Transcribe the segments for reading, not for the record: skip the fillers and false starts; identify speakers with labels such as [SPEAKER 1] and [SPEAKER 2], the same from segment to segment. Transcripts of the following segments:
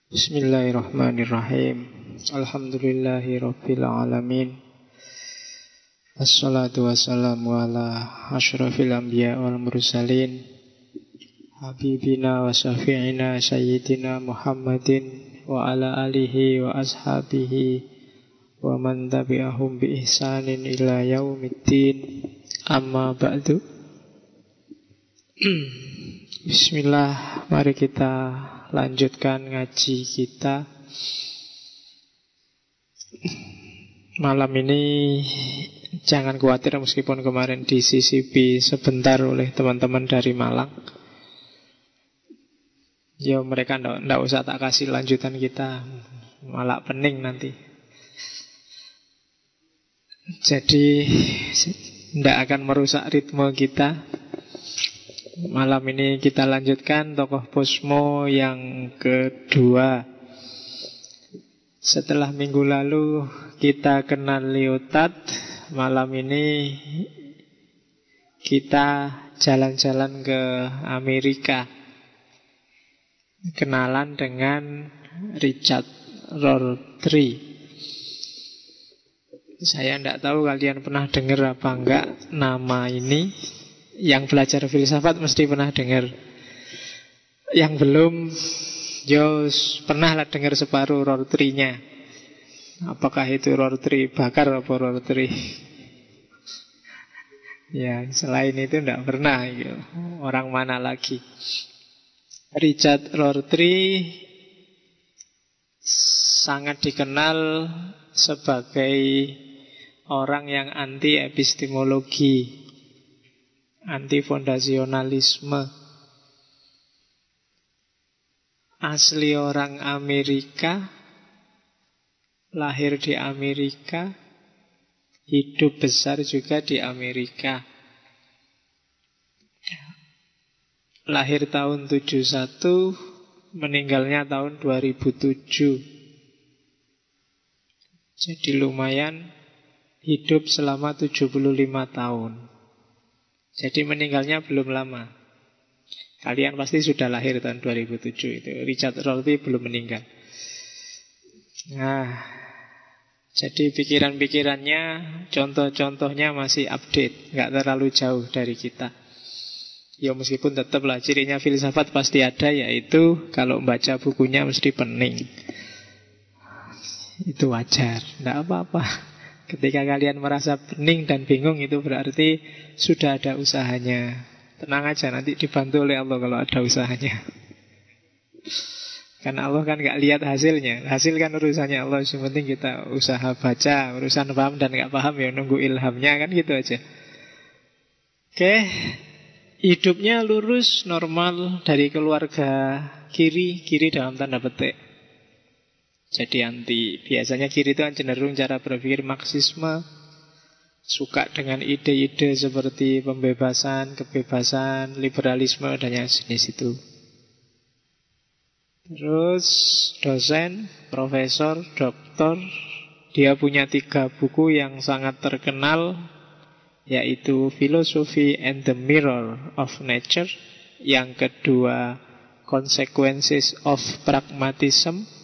[SPEAKER 1] Bismillahirrahmanirrahim. Alhamdulillahi rabbil alamin. Assalatu wassalamu ala asyrafil anbiya wal mursalin habibina wa syafi'ina sayyidina Muhammadin wa ala alihi wa ashabihi wa man tabi'ahum bi ihsanin ila yaumiddin. Amma ba'du. Bismillah, mari kita lanjutkan ngaji kita. Malam ini jangan khawatir meskipun kemarin disisipi sebentar oleh teman-teman dari Malang. Ya mereka ndak usah tak kasih lanjutan kita, malah pening nanti. Jadi ndak akan merusak ritme kita. Malam ini kita lanjutkan tokoh Posmo yang kedua. Setelah minggu lalu kita kenal Lyotard, malam ini kita jalan-jalan ke Amerika, kenalan dengan Richard Rorty. Saya tidak tahu kalian pernah dengar apa enggak nama ini. Yang belajar filsafat mesti pernah dengar. Yang belum, pernah lah dengar separuh Rorty-nya. Apakah itu Rorty bakar atau Rorty? Ya, selain itu tidak pernah gitu. Orang mana lagi? Richard Rorty sangat dikenal sebagai orang yang anti epistemologi, anti fondasionalisme. Asli orang Amerika, lahir di Amerika, hidup besar juga di Amerika. Lahir tahun 71, meninggalnya tahun 2007. Jadi lumayan hidup selama 75 tahun. Jadi meninggalnya belum lama. Kalian pasti sudah lahir tahun 2007 itu. Richard Rorty belum meninggal. Nah, jadi pikiran-pikirannya, contoh-contohnya masih update, nggak terlalu jauh dari kita. Ya meskipun tetaplah cirinya filsafat pasti ada, yaitu kalau membaca bukunya mesti pening. Itu wajar, nggak apa-apa. Ketika kalian merasa pening dan bingung, itu berarti sudah ada usahanya. Tenang aja, nanti dibantu oleh Allah kalau ada usahanya. Karena Allah kan gak lihat hasilnya. Hasil kan urusannya Allah. Yang penting kita usaha baca. Urusan paham dan gak paham ya nunggu ilhamnya, kan gitu aja. Oke. Hidupnya lurus, normal, dari keluarga kiri. Kiri dalam tanda petik. Jadi biasanya kiri itu kan cenderung cara berpikir Marxisme, suka dengan ide-ide seperti pembebasan, kebebasan, liberalisme, dan yang jenis itu. Terus dosen, profesor, doktor. Dia punya 3 buku yang sangat terkenal, yaitu Philosophy and the Mirror of Nature. Yang kedua, Consequences of Pragmatism.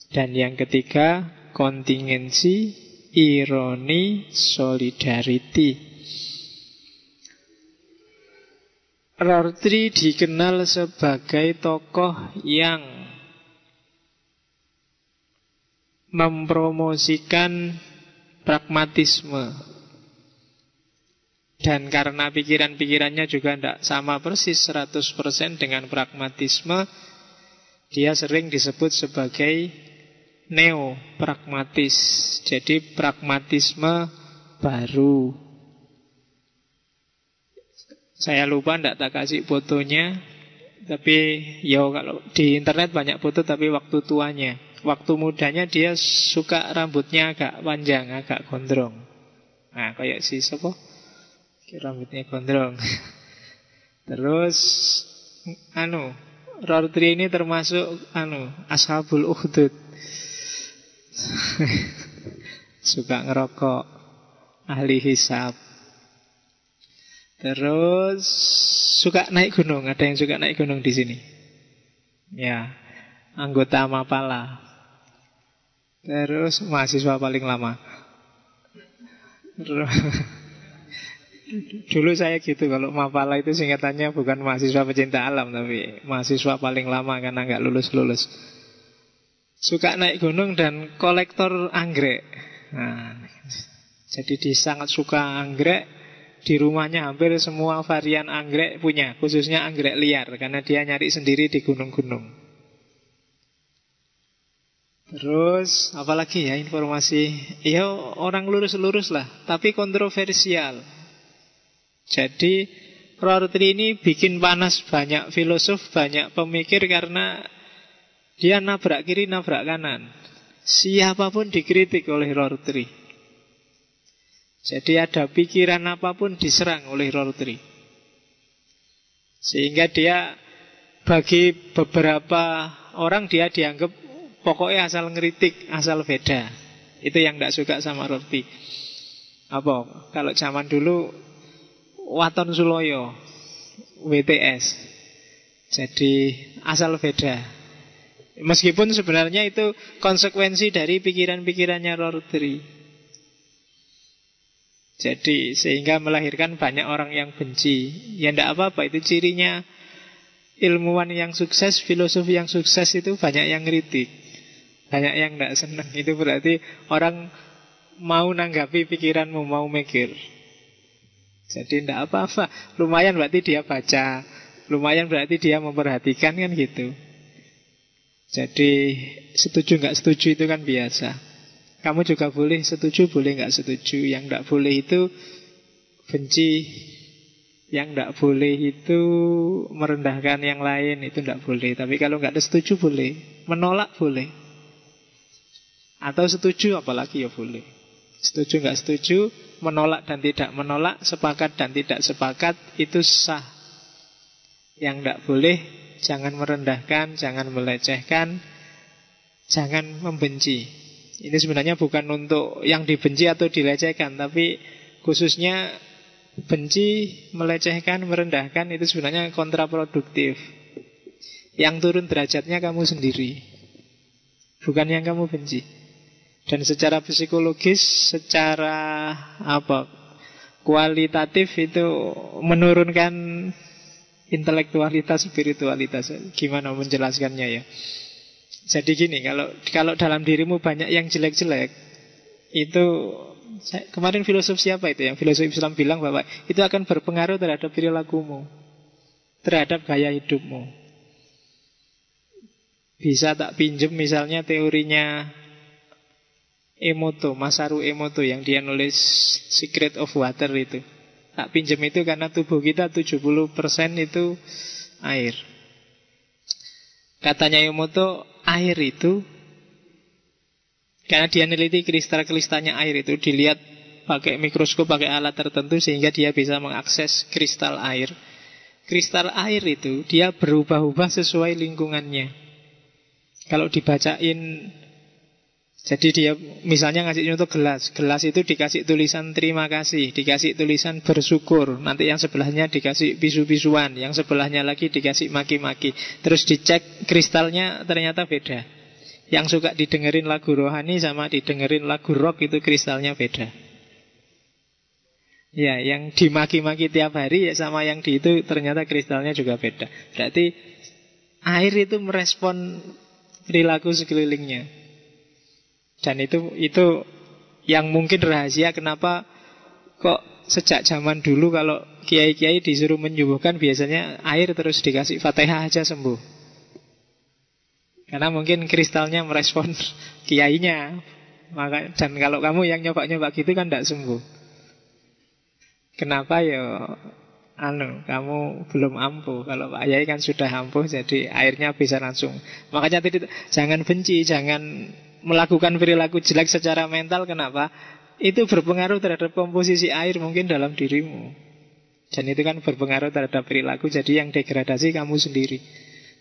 [SPEAKER 1] Dan yang ketiga, kontingensi, ironi, solidarity. Rorty dikenal sebagai tokoh yang mempromosikan pragmatisme. Dan karena pikiran-pikirannya juga tidak sama persis 100% dengan pragmatisme, dia sering disebut sebagai neo-pragmatis. Jadi pragmatisme baru. Saya lupa tidak tak kasih fotonya. Tapi ya kalau di internet banyak foto, tapi waktu tuanya. Waktu mudanya dia suka rambutnya agak panjang, agak gondrong. Nah kayak si siapa? Rambutnya gondrong. Terus Rorty ini termasuk Ashabul Ukhdud. Suka ngerokok, ahli hisab. Terus suka naik gunung. Ada yang suka naik gunung di sini? Ya. anggota Mapala. Terus mahasiswa paling lama. Dulu saya gitu, kalau Mapala itu singkatannya bukan mahasiswa pecinta alam, tapi mahasiswa paling lama karena nggak lulus-lulus. Suka naik gunung dan kolektor anggrek. Nah, jadi dia sangat suka anggrek. Di rumahnya hampir semua varian anggrek punya, khususnya anggrek liar, karena dia nyari sendiri di gunung-gunung. Terus apalagi ya informasi? Ya orang lurus-lurus lah, tapi kontroversial. Jadi Rorty ini bikin panas banyak filosof, banyak pemikir karena dia nabrak kiri, nabrak kanan. Siapapun dikritik oleh Rorty. Jadi ada pikiran apapun diserang oleh Rorty. Sehingga dia, bagi beberapa orang dia dianggap pokoknya asal ngeritik, asal beda. Itu yang tidak suka sama Rorty. Apa? Kalau zaman dulu Waton Suloyo, WTS. Jadi asal beda. Meskipun sebenarnya itu konsekuensi dari pikiran-pikirannya Rorty. Jadi sehingga melahirkan banyak orang yang benci. Ya tidak apa-apa, itu cirinya ilmuwan yang sukses, filosof yang sukses itu banyak yang kritik, banyak yang tidak senang. Itu berarti orang mau nanggapi pikiranmu, mau mikir. Jadi tidak apa-apa. Lumayan berarti dia baca, lumayan berarti dia memperhatikan, kan gitu. Jadi setuju nggak setuju itu kan biasa. Kamu juga boleh setuju, boleh nggak setuju. Yang tidak boleh itu benci. Yang tidak boleh itu merendahkan yang lain. Itu tidak boleh. Tapi kalau nggak ada setuju boleh. Menolak boleh. Atau setuju apalagi ya boleh. Setuju nggak setuju, menolak dan tidak menolak, sepakat dan tidak sepakat, itu sah. Yang tidak boleh, jangan merendahkan, jangan melecehkan, jangan membenci. Ini sebenarnya bukan untuk yang dibenci atau dilecehkan, tapi khususnya benci, melecehkan, merendahkan itu sebenarnya kontraproduktif. Yang turun derajatnya kamu sendiri, bukan yang kamu benci. Dan secara psikologis, secara kualitatif itu menurunkan intelektualitas, spiritualitas. Gimana menjelaskannya ya? Jadi gini, kalau dalam dirimu banyak yang jelek-jelek, itu kemarin filosof siapa itu? Yang filosof Islam bilang bahwa itu akan berpengaruh terhadap perilakumu, terhadap gaya hidupmu. Bisa tak pinjem misalnya teorinya Emoto, Masaru Emoto, yang dia nulis Secret of Water itu. Tak pinjem itu karena tubuh kita 70% itu air. Katanya Emoto, air itu, karena dia neliti kristal-kristalnya air itu, dilihat pakai mikroskop, pakai alat tertentu, sehingga dia bisa mengakses kristal air. Kristal air itu dia berubah-ubah sesuai lingkungannya. Kalau dibacain, jadi dia misalnya ngasih contoh gelas. Gelas itu dikasih tulisan terima kasih, dikasih tulisan bersyukur. Nanti yang sebelahnya dikasih bisu-bisuan, yang sebelahnya lagi dikasih maki-maki. Terus dicek kristalnya ternyata beda. Yang suka didengerin lagu rohani sama didengerin lagu rock itu kristalnya beda. Ya, yang dimaki-maki tiap hari ya sama yang di itu ternyata kristalnya juga beda. Berarti air itu merespon perilaku sekelilingnya. Dan itu yang mungkin rahasia kenapa kok sejak zaman dulu kalau kiai-kiai disuruh menyembuhkan biasanya air terus dikasih Fatihah aja sembuh. Karena mungkin kristalnya merespon kiainya. Dan kalau kamu yang nyoba-nyoba gitu kan tidak sembuh. Kenapa ya? Kamu belum ampuh. Kalau Pak Yai kan sudah ampuh, jadi airnya bisa langsung. Makanya jangan benci, jangan melakukan perilaku jelek secara mental. Kenapa? Itu berpengaruh terhadap komposisi air mungkin dalam dirimu. Dan itu kan berpengaruh terhadap perilaku. Jadi yang degradasi kamu sendiri.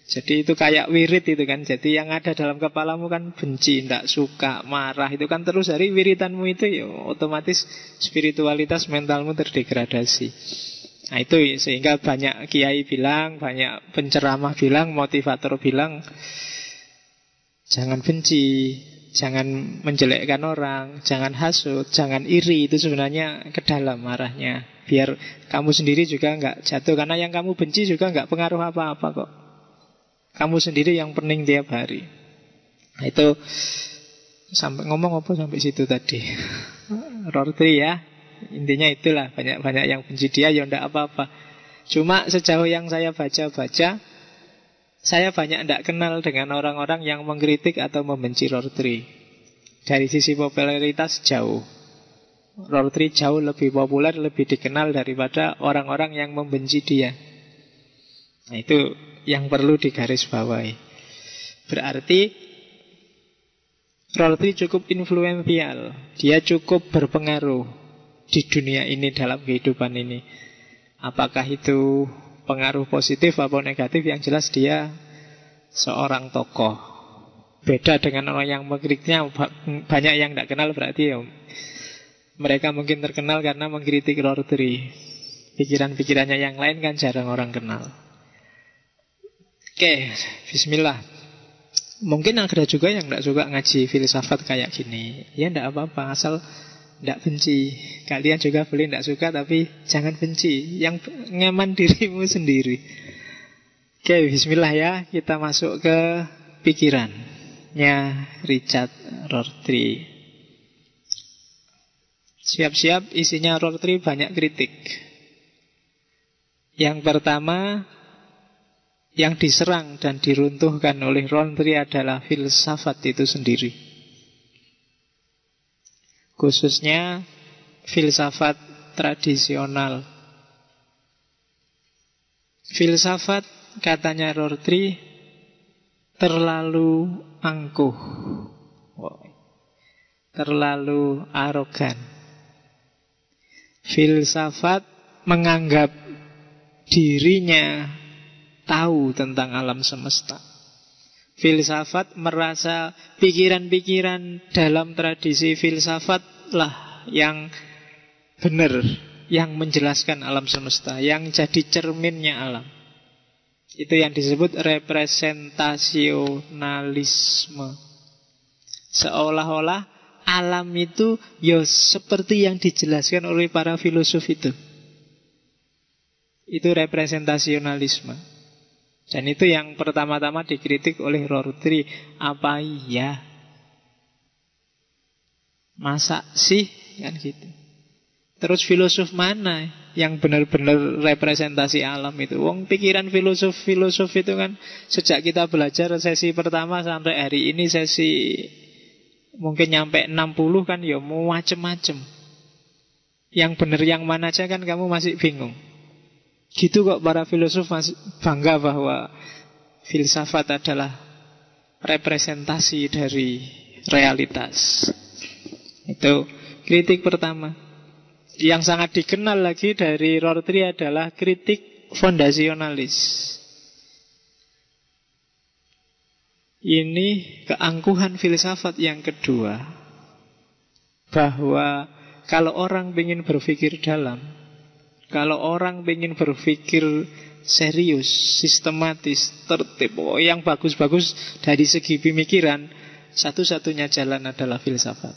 [SPEAKER 1] Jadi itu kayak wirid itu kan. Jadi yang ada dalam kepalamu kan benci, tidak suka, marah. Itu kan terus dari wiridanmu itu ya otomatis spiritualitas mentalmu terdegradasi. Nah itu sehingga banyak kiai bilang, banyak penceramah bilang, motivator bilang, Jangan benci, jangan menjelekkan orang, jangan hasut, jangan iri. Itu sebenarnya ke dalam arahnya. Biar kamu sendiri juga nggak jatuh. Karena yang kamu benci juga nggak pengaruh apa-apa kok. Kamu sendiri yang pening tiap hari. Nah, itu sampai ngomong apa sampai situ tadi. Rorty ya. Intinya itulah, banyak-banyak yang benci dia ya ndak apa-apa. Cuma sejauh yang saya baca-baca, saya banyak tidak kenal dengan orang-orang yang mengkritik atau membenci Rorty. Dari sisi popularitas jauh. Rorty jauh lebih populer, lebih dikenal daripada orang-orang yang membenci dia. Nah, itu yang perlu digarisbawahi. Berarti Rorty cukup influential. Dia cukup berpengaruh di dunia ini, dalam kehidupan ini. Apakah itu pengaruh positif atau negatif, yang jelas dia seorang tokoh. Beda dengan orang yang mengkritiknya, banyak yang tidak kenal, berarti ya mereka mungkin terkenal karena mengkritik Rorty. Pikiran-pikirannya yang lain kan jarang orang kenal. Oke, bismillah. Mungkin ada juga yang tidak suka ngaji filsafat kayak gini. Ya tidak apa-apa, asal tidak benci. Kalian juga boleh tidak suka, tapi jangan benci. Yang nyaman dirimu sendiri. Oke, bismillah ya. Kita masuk ke pikirannya Richard Rorty. Siap-siap, isinya Rorty banyak kritik. Yang pertama, yang diserang dan diruntuhkan oleh Rorty adalah filsafat itu sendiri. Khususnya filsafat tradisional. Filsafat, katanya Rorty, terlalu angkuh, terlalu arogan. Filsafat menganggap dirinya tahu tentang alam semesta. Filsafat merasa pikiran-pikiran dalam tradisi filsafat lah yang benar, yang menjelaskan alam semesta, yang jadi cerminnya alam. Itu yang disebut representasionalisme. Seolah-olah alam itu ya seperti yang dijelaskan oleh para filosof itu. Itu representasionalisme. Dan itu yang pertama-tama dikritik oleh Rorty. Apa iya? Masa sih? Kan gitu. Terus filosof mana yang benar-benar representasi alam itu? Wong pikiran filosof itu kan sejak kita belajar sesi pertama sampai hari ini sesi mungkin nyampe 60 kan ya mau macem-macem. Yang benar yang mana aja kan kamu masih bingung. Gitu kok para filosof masih bangga bahwa filsafat adalah representasi dari realitas. Itu kritik pertama. Yang sangat dikenal lagi dari Rorty adalah kritik fondasionalis. Ini keangkuhan filsafat yang kedua. Bahwa kalau orang ingin berpikir dalam, kalau orang ingin berpikir serius, sistematis, tertib, yang bagus-bagus dari segi pemikiran, satu-satunya jalan adalah filsafat.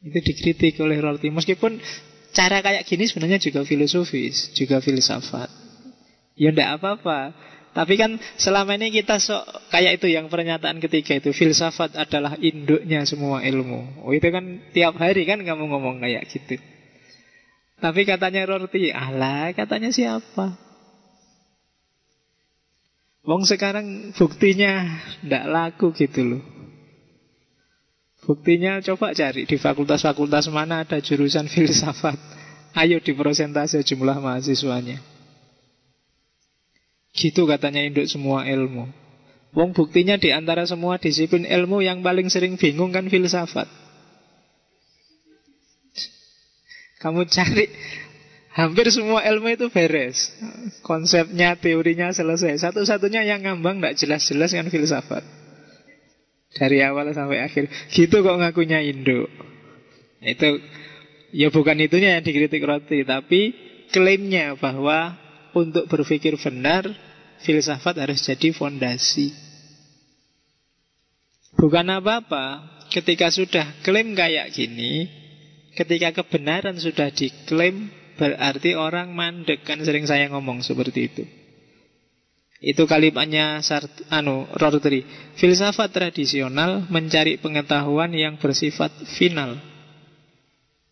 [SPEAKER 1] Itu dikritik oleh Rorty. Meskipun cara kayak gini sebenarnya juga filosofis, juga filsafat. Ya enggak apa-apa. Tapi kan selama ini kita kayak itu yang pernyataan ketiga itu, filsafat adalah induknya semua ilmu. Oh itu kan tiap hari kan kamu ngomong kayak gitu. Tapi katanya Rorty, alah katanya siapa? Wong sekarang buktinya ndak laku gitu loh. Buktinya coba cari di fakultas-fakultas mana ada jurusan filsafat. Ayo diprosentase jumlah mahasiswanya. Gitu katanya induk semua ilmu. Wong buktinya di antara semua disiplin ilmu yang paling sering bingung kan filsafat. Kamu cari hampir semua ilmu itu beres. Konsepnya, teorinya selesai. Satu-satunya yang ngambang gak jelas-jelas kan filsafat. Dari awal sampai akhir. Gitu kok ngakunya induk. Itu ya bukan itunya yang dikritik Rorty, tapi klaimnya bahwa untuk berpikir benar filsafat harus jadi fondasi. Bukan apa-apa ketika sudah klaim kayak gini, ketika kebenaran sudah diklaim, berarti orang mandek. Kan sering saya ngomong seperti itu. Itu kalimatnya Rorty. Filsafat tradisional mencari pengetahuan yang bersifat final.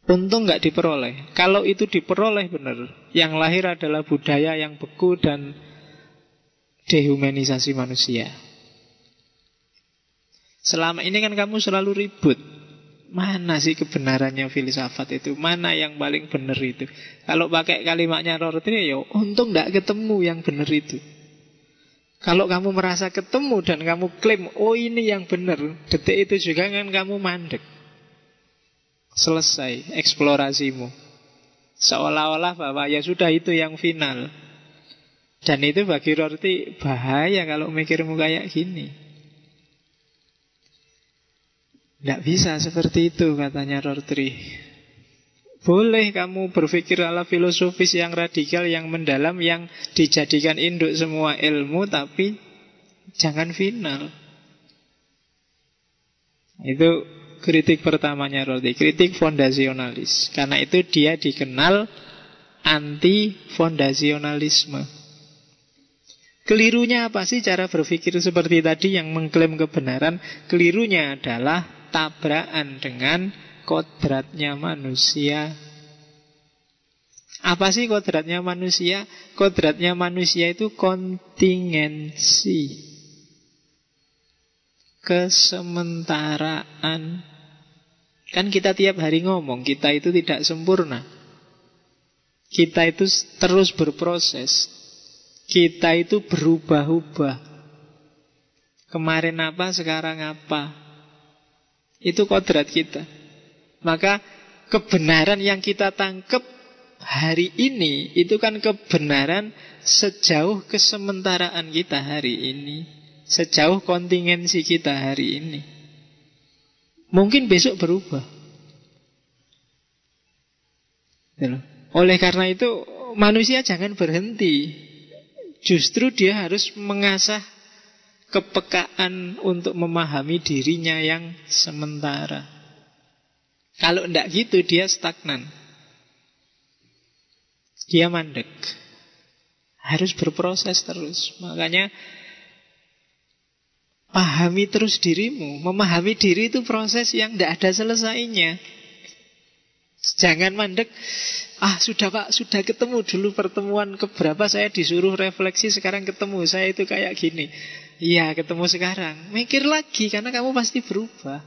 [SPEAKER 1] Untung nggak diperoleh. Kalau itu diperoleh benar, yang lahir adalah budaya yang beku dan dehumanisasi manusia. Selama ini kan kamu selalu ribut. Mana sih kebenarannya filsafat itu? Mana yang paling benar itu? Kalau pakai kalimatnya Rorty, ya untung nggak ketemu yang benar itu. Kalau kamu merasa ketemu dan kamu klaim, oh ini yang benar, detik itu juga kan kamu mandek. Selesai eksplorasimu. Seolah-olah bahwa ya sudah itu yang final. Dan itu bagi Rorty bahaya kalau mikirmu kayak gini. Tidak bisa seperti itu katanya Rorty. Boleh kamu berpikir ala filosofis yang radikal, yang mendalam, yang dijadikan induk semua ilmu, tapi jangan final. Itu kritik pertamanya Rorty, kritik fondasionalis. Karena itu dia dikenal anti-fondasionalisme. Kelirunya apa sih cara berpikir seperti tadi yang mengklaim kebenaran? Kelirunya adalah tabrakan dengan kodratnya manusia. Apa sih kodratnya manusia? Kodratnya manusia itu kontingensi, kesementaraan. Kan kita tiap hari ngomong, kita itu tidak sempurna. Kita itu terus berproses. Kita itu berubah-ubah. Kemarin apa, sekarang apa. Itu kodrat kita. Maka kebenaran yang kita tangkap hari ini, itu kan kebenaran sejauh kesementaraan kita hari ini, sejauh kontingensi kita hari ini. Mungkin besok berubah. Oleh karena itu manusia jangan berhenti. Justru dia harus mengasah kepekaan untuk memahami dirinya yang sementara. Kalau tidak gitu dia stagnan, dia mandek. Harus berproses terus. Makanya pahami terus dirimu. Memahami diri itu proses yang tidak ada selesainya. Jangan mandek. Sudah Pak, sudah ketemu dulu pertemuan keberapa saya disuruh refleksi, sekarang ketemu saya itu kayak gini. Iya, ketemu sekarang. Mikir lagi karena kamu pasti berubah.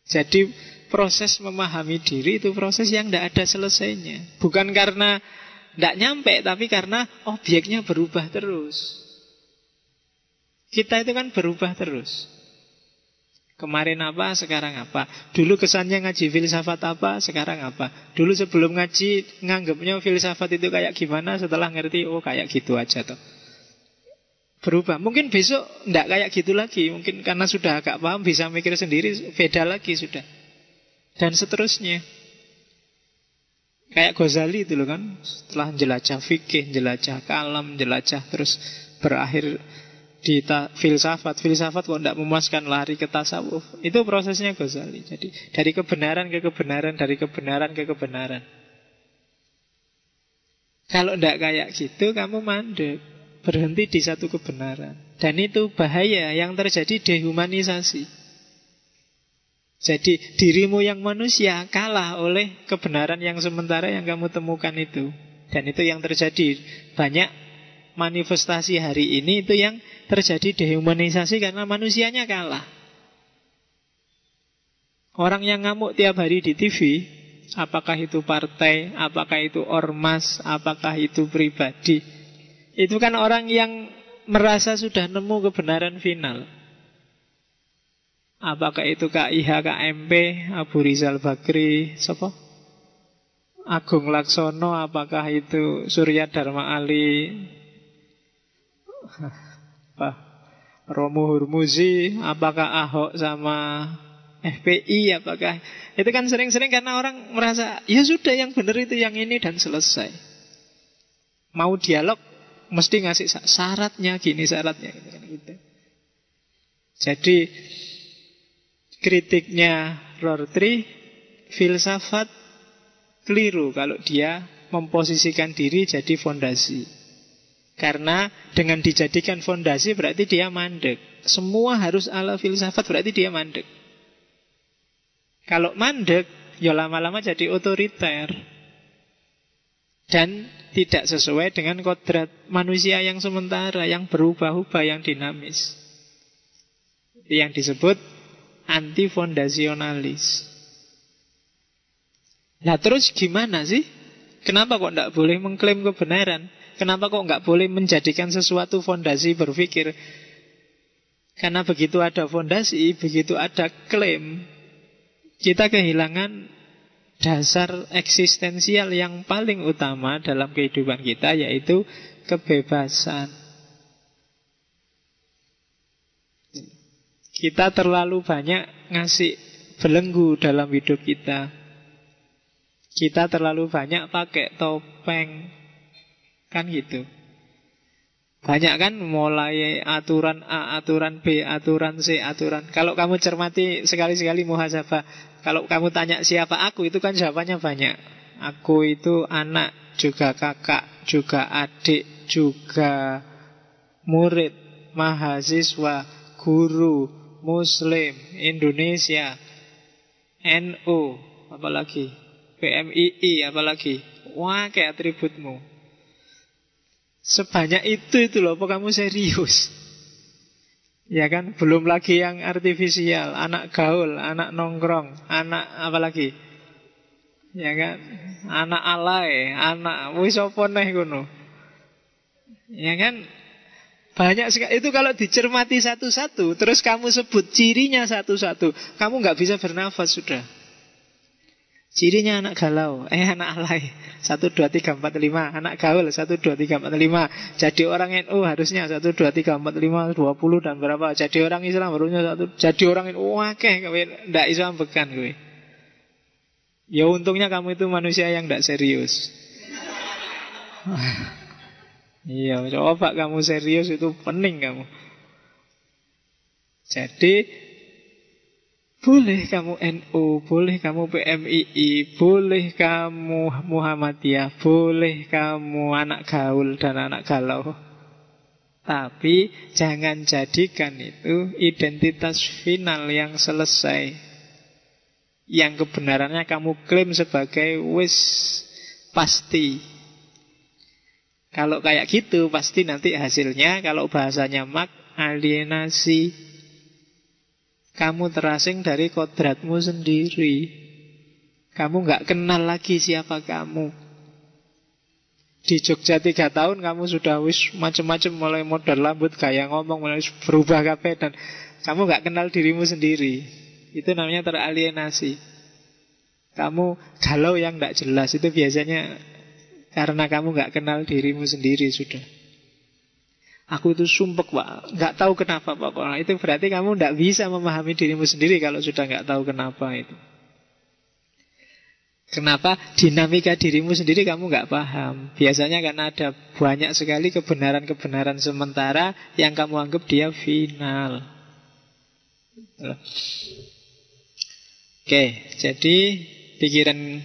[SPEAKER 1] Jadi proses memahami diri itu proses yang tidak ada selesainya. Bukan karena tidak nyampe, tapi karena objeknya berubah terus. Kita itu kan berubah terus. Kemarin apa, sekarang apa. Dulu kesannya ngaji filsafat apa, sekarang apa. Dulu sebelum ngaji nganggapnya filsafat itu kayak gimana, setelah ngerti, oh kayak gitu aja toh. Berubah. Mungkin besok enggak kayak gitu lagi. Mungkin karena sudah agak paham, bisa mikir sendiri, beda lagi sudah. Dan seterusnya. Kayak Ghazali itu loh kan, setelah jelajah fikih, jelajah kalam, jelajah terus berakhir di filsafat. Filsafat kok tidak memuaskan, lari ke tasawuf. Itu prosesnya Ghazali. Jadi dari kebenaran ke kebenaran, dari kebenaran ke kebenaran. Kalau tidak kayak gitu, kamu mandek, berhenti di satu kebenaran. Dan itu bahaya. Yang terjadi dehumanisasi. Jadi dirimu yang manusia kalah oleh kebenaran yang sementara yang kamu temukan itu. Dan itu yang terjadi. Banyak manifestasi hari ini itu yang terjadi dehumanisasi karena manusianya kalah. Orang yang ngamuk tiap hari di TV, apakah itu partai, apakah itu ormas, apakah itu pribadi, itu kan orang yang merasa sudah nemu kebenaran final. Apakah itu KIH, KMP, Abu Rizal Bakri, siapa? Agung Laksono, apakah itu Surya Dharma Ali, Romo Hurmuzi, apakah Ahok sama FPI, apakah itu kan sering-sering karena orang merasa ya sudah yang benar itu yang ini dan selesai. Mau dialog mesti ngasih syaratnya gini, syaratnya gitu. Jadi kritiknya Rorty, filsafat keliru kalau dia memposisikan diri jadi fondasi. Karena dengan dijadikan fondasi berarti dia mandek. Semua harus ala filsafat berarti dia mandek. Kalau mandek, ya lama-lama jadi otoriter. Dan tidak sesuai dengan kodrat manusia yang sementara, yang berubah-ubah, yang dinamis. Yang disebut antifondasionalis. Nah terus gimana sih? Kenapa kok tidak boleh mengklaim kebenaran? Kenapa kok nggak boleh menjadikan sesuatu fondasi berpikir? Karena begitu ada fondasi, begitu ada klaim, kita kehilangan dasar eksistensial yang paling utama dalam kehidupan kita, yaitu kebebasan. Kita terlalu banyak ngasih belenggu dalam hidup kita. Kita terlalu banyak pakai topeng. Kan gitu. Banyak kan mulai aturan A, aturan B, aturan C, aturan. Kalau kamu cermati sekali-sekali muhasabah, kalau kamu tanya siapa aku, itu kan jawabannya banyak. Aku itu anak, juga kakak, juga adik, juga murid, mahasiswa, guru, Muslim, Indonesia, NU, apalagi PMII, apalagi. Wah, kayak atributmu. Sebanyak itu loh, apa kamu serius? Ya kan, belum lagi yang artifisial, anak gaul, anak nongkrong, anak apalagi? Ya kan, anak alay, anak wis apa neh ngono. Ya kan, banyak sekali. Itu kalau dicermati satu-satu, terus kamu sebut cirinya satu-satu, kamu nggak bisa bernafas sudah. Cirinya anak galau, anak alay 1, 2, 3, 4, 5. Anak gaul 1, 2, 3, 4, 5. Jadi orang NU harusnya 1, 2, 3, 4, 5, 20 dan berapa. Jadi orang Islam harusnya 1. Jadi orang NU wakeh kowe ndak iso ambekan kowe. Ya untungnya kamu itu manusia yang ndak serius. Iya, coba kamu serius itu pening kamu. Jadi boleh kamu NU, boleh kamu PMII, boleh kamu Muhammadiyah, boleh kamu anak gaul dan anak galau. Tapi jangan jadikan itu identitas final yang selesai, yang kebenarannya kamu klaim sebagai wis pasti. Kalau kayak gitu pasti nanti hasilnya, kalau bahasanya Marx, alienasi. Kamu terasing dari kodratmu sendiri. Kamu gak kenal lagi siapa kamu. Di Jogja 3 tahun kamu sudah wis macam-macam, mulai modal rambut, gaya ngomong, mulai berubah kabeh, dan kamu gak kenal dirimu sendiri. Itu namanya teralienasi. Kamu galau yang gak jelas. Itu biasanya karena kamu gak kenal dirimu sendiri sudah. Aku itu sumpek Pak, gak tahu kenapa Pak. Itu berarti kamu gak bisa memahami dirimu sendiri kalau sudah gak tahu kenapa itu. Kenapa dinamika dirimu sendiri kamu gak paham. Biasanya karena ada banyak sekali kebenaran-kebenaran sementara yang kamu anggap dia final. Oke, jadi pikiran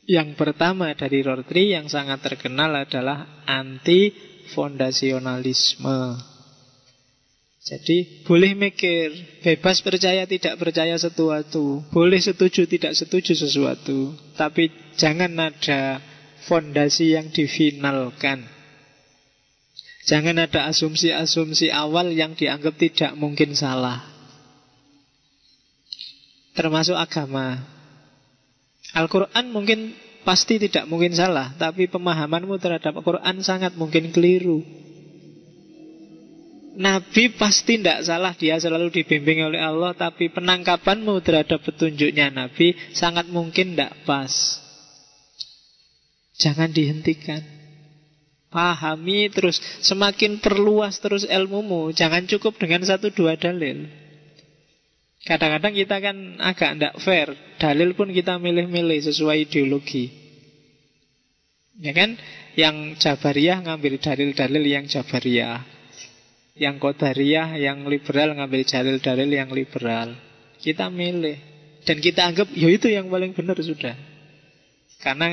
[SPEAKER 1] yang pertama dari Rorty yang sangat terkenal adalah anti-fondasionalisme. Jadi boleh mikir, bebas percaya tidak percaya sesuatu, boleh setuju tidak setuju sesuatu, tapi jangan ada fondasi yang difinalkan. Jangan ada asumsi-asumsi awal yang dianggap tidak mungkin salah. Termasuk agama. Al-Quran mungkin pasti tidak mungkin salah, tapi pemahamanmu terhadap Al-Quran sangat mungkin keliru. Nabi pasti tidak salah, dia selalu dibimbing oleh Allah, tapi penangkapanmu terhadap petunjuknya Nabi sangat mungkin tidak pas. Jangan dihentikan. Pahami terus, semakin perluas terus ilmumu. Jangan cukup dengan 1-2 dalil. Kadang-kadang kita kan agak tidak fair. Dalil pun kita milih-milih sesuai ideologi. Ya kan? Yang Jabariyah ngambil dalil-dalil yang Jabariyah. Yang Qadariyah, yang liberal ngambil dalil-dalil yang liberal. Kita milih. Dan kita anggap, ya itu yang paling benar sudah. Karena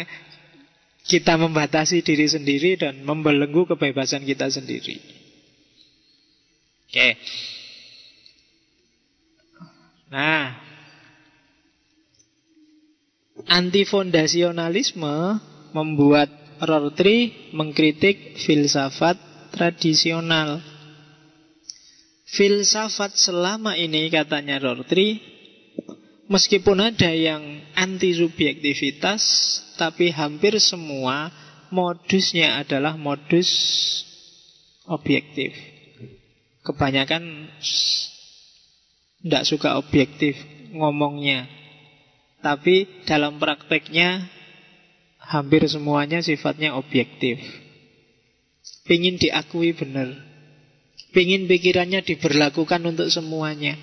[SPEAKER 1] kita membatasi diri sendiri dan membelenggu kebebasan kita sendiri. Oke. Nah, antifondasionalisme membuat Rorty mengkritik filsafat tradisional. Filsafat selama ini, katanya Rorty, meskipun ada yang anti subjektivitas, tapi hampir semua modusnya adalah modus objektif. Kebanyakan tidak suka objektif ngomongnya, tapi dalam prakteknya hampir semuanya sifatnya objektif. Pingin diakui benar, pingin pikirannya diberlakukan untuk semuanya.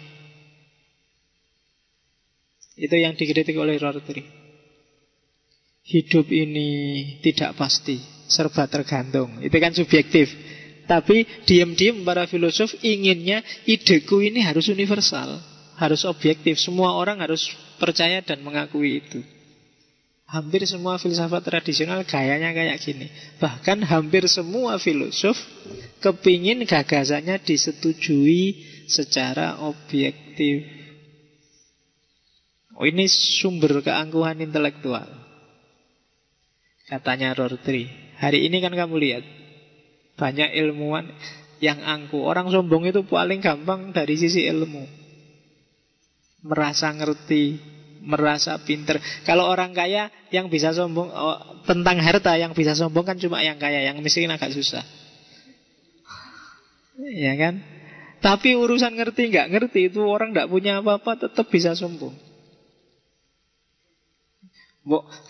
[SPEAKER 1] Itu yang dikritik oleh Rorty. Hidup ini tidak pasti, serba tergantung. Itu kan subjektif. Tapi diam-diam para filosof inginnya ideku ini harus universal, harus objektif. Semua orang harus percaya dan mengakui itu. Hampir semua filsafat tradisional gayanya kayak gini. Bahkan hampir semua filosof kepingin gagasannya disetujui secara objektif. Oh, ini sumber keangkuhan intelektual, katanya Rorty. Hari ini kan kamu lihat banyak ilmuwan yang angkuh. Orang sombong itu paling gampang dari sisi ilmu, merasa ngerti, merasa pinter. Kalau orang kaya yang bisa sombong tentang harta, yang bisa sombong kan cuma yang kaya, yang miskin agak susah. Ya kan? Tapi urusan ngerti nggak ngerti itu orang nggak punya apa-apa tetap bisa sombong.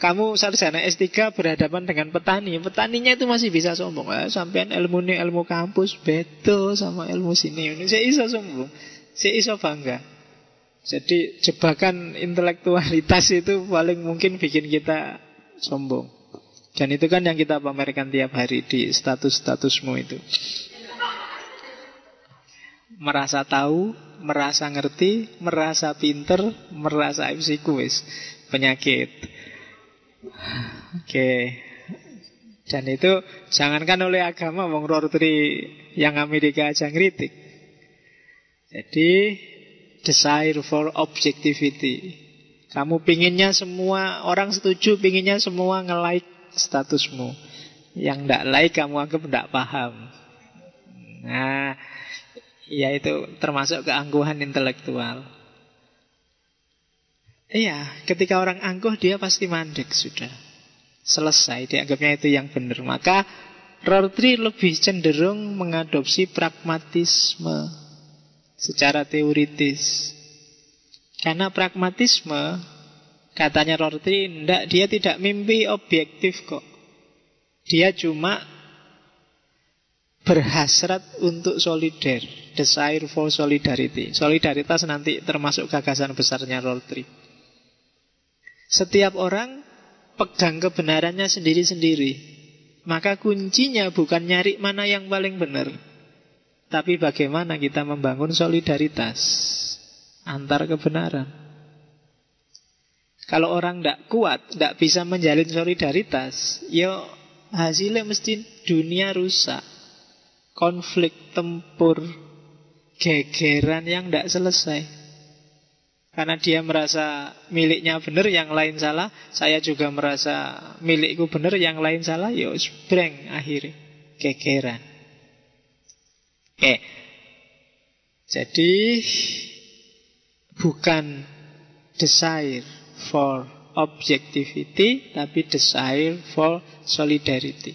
[SPEAKER 1] Kamu sarjana S3 berhadapan dengan petani, petaninya itu masih bisa sombong. Sampean ilmu ini ilmu kampus beda sama ilmu sini. Saya bisa sombong, saya bisa bangga. Jadi jebakan intelektualitas itu paling mungkin bikin kita sombong. Dan itu kan yang kita pamerkan tiap hari di status-statusmu itu. Merasa tahu, merasa ngerti, merasa pinter, merasa wis penyakit. Oke. Dan itu jangankan oleh agama, wong Rorty yang Amerika aja ngritik. Jadi desire for objectivity. Kamu pinginnya semua orang setuju, pinginnya semua nge-like statusmu. Yang ndak like kamu anggap ndak paham. Nah, ya itu termasuk keangkuhan intelektual. Iya, ketika orang angkuh dia pasti mandek sudah. Selesai, dianggapnya itu yang benar. Maka Rorty lebih cenderung mengadopsi pragmatisme secara teoritis. Karena pragmatisme, katanya Rorty, dia tidak mimpi objektif kok. Dia cuma berhasrat untuk solider, desire for solidarity. Solidaritas nanti termasuk gagasan besarnya Rorty. Setiap orang pegang kebenarannya sendiri-sendiri. Maka kuncinya bukan nyari mana yang paling benar, tapi bagaimana kita membangun solidaritas antar kebenaran. Kalau orang tidak kuat, tidak bisa menjalin solidaritas, ya hasilnya mesti dunia rusak. Konflik, tempur, gegeran yang tidak selesai. Karena dia merasa miliknya benar, yang lain salah. Saya juga merasa milikku benar, yang lain salah. Ya breng akhirnya gegeran. Oke. Jadi bukan desire for objectivity, tapi desire for solidarity.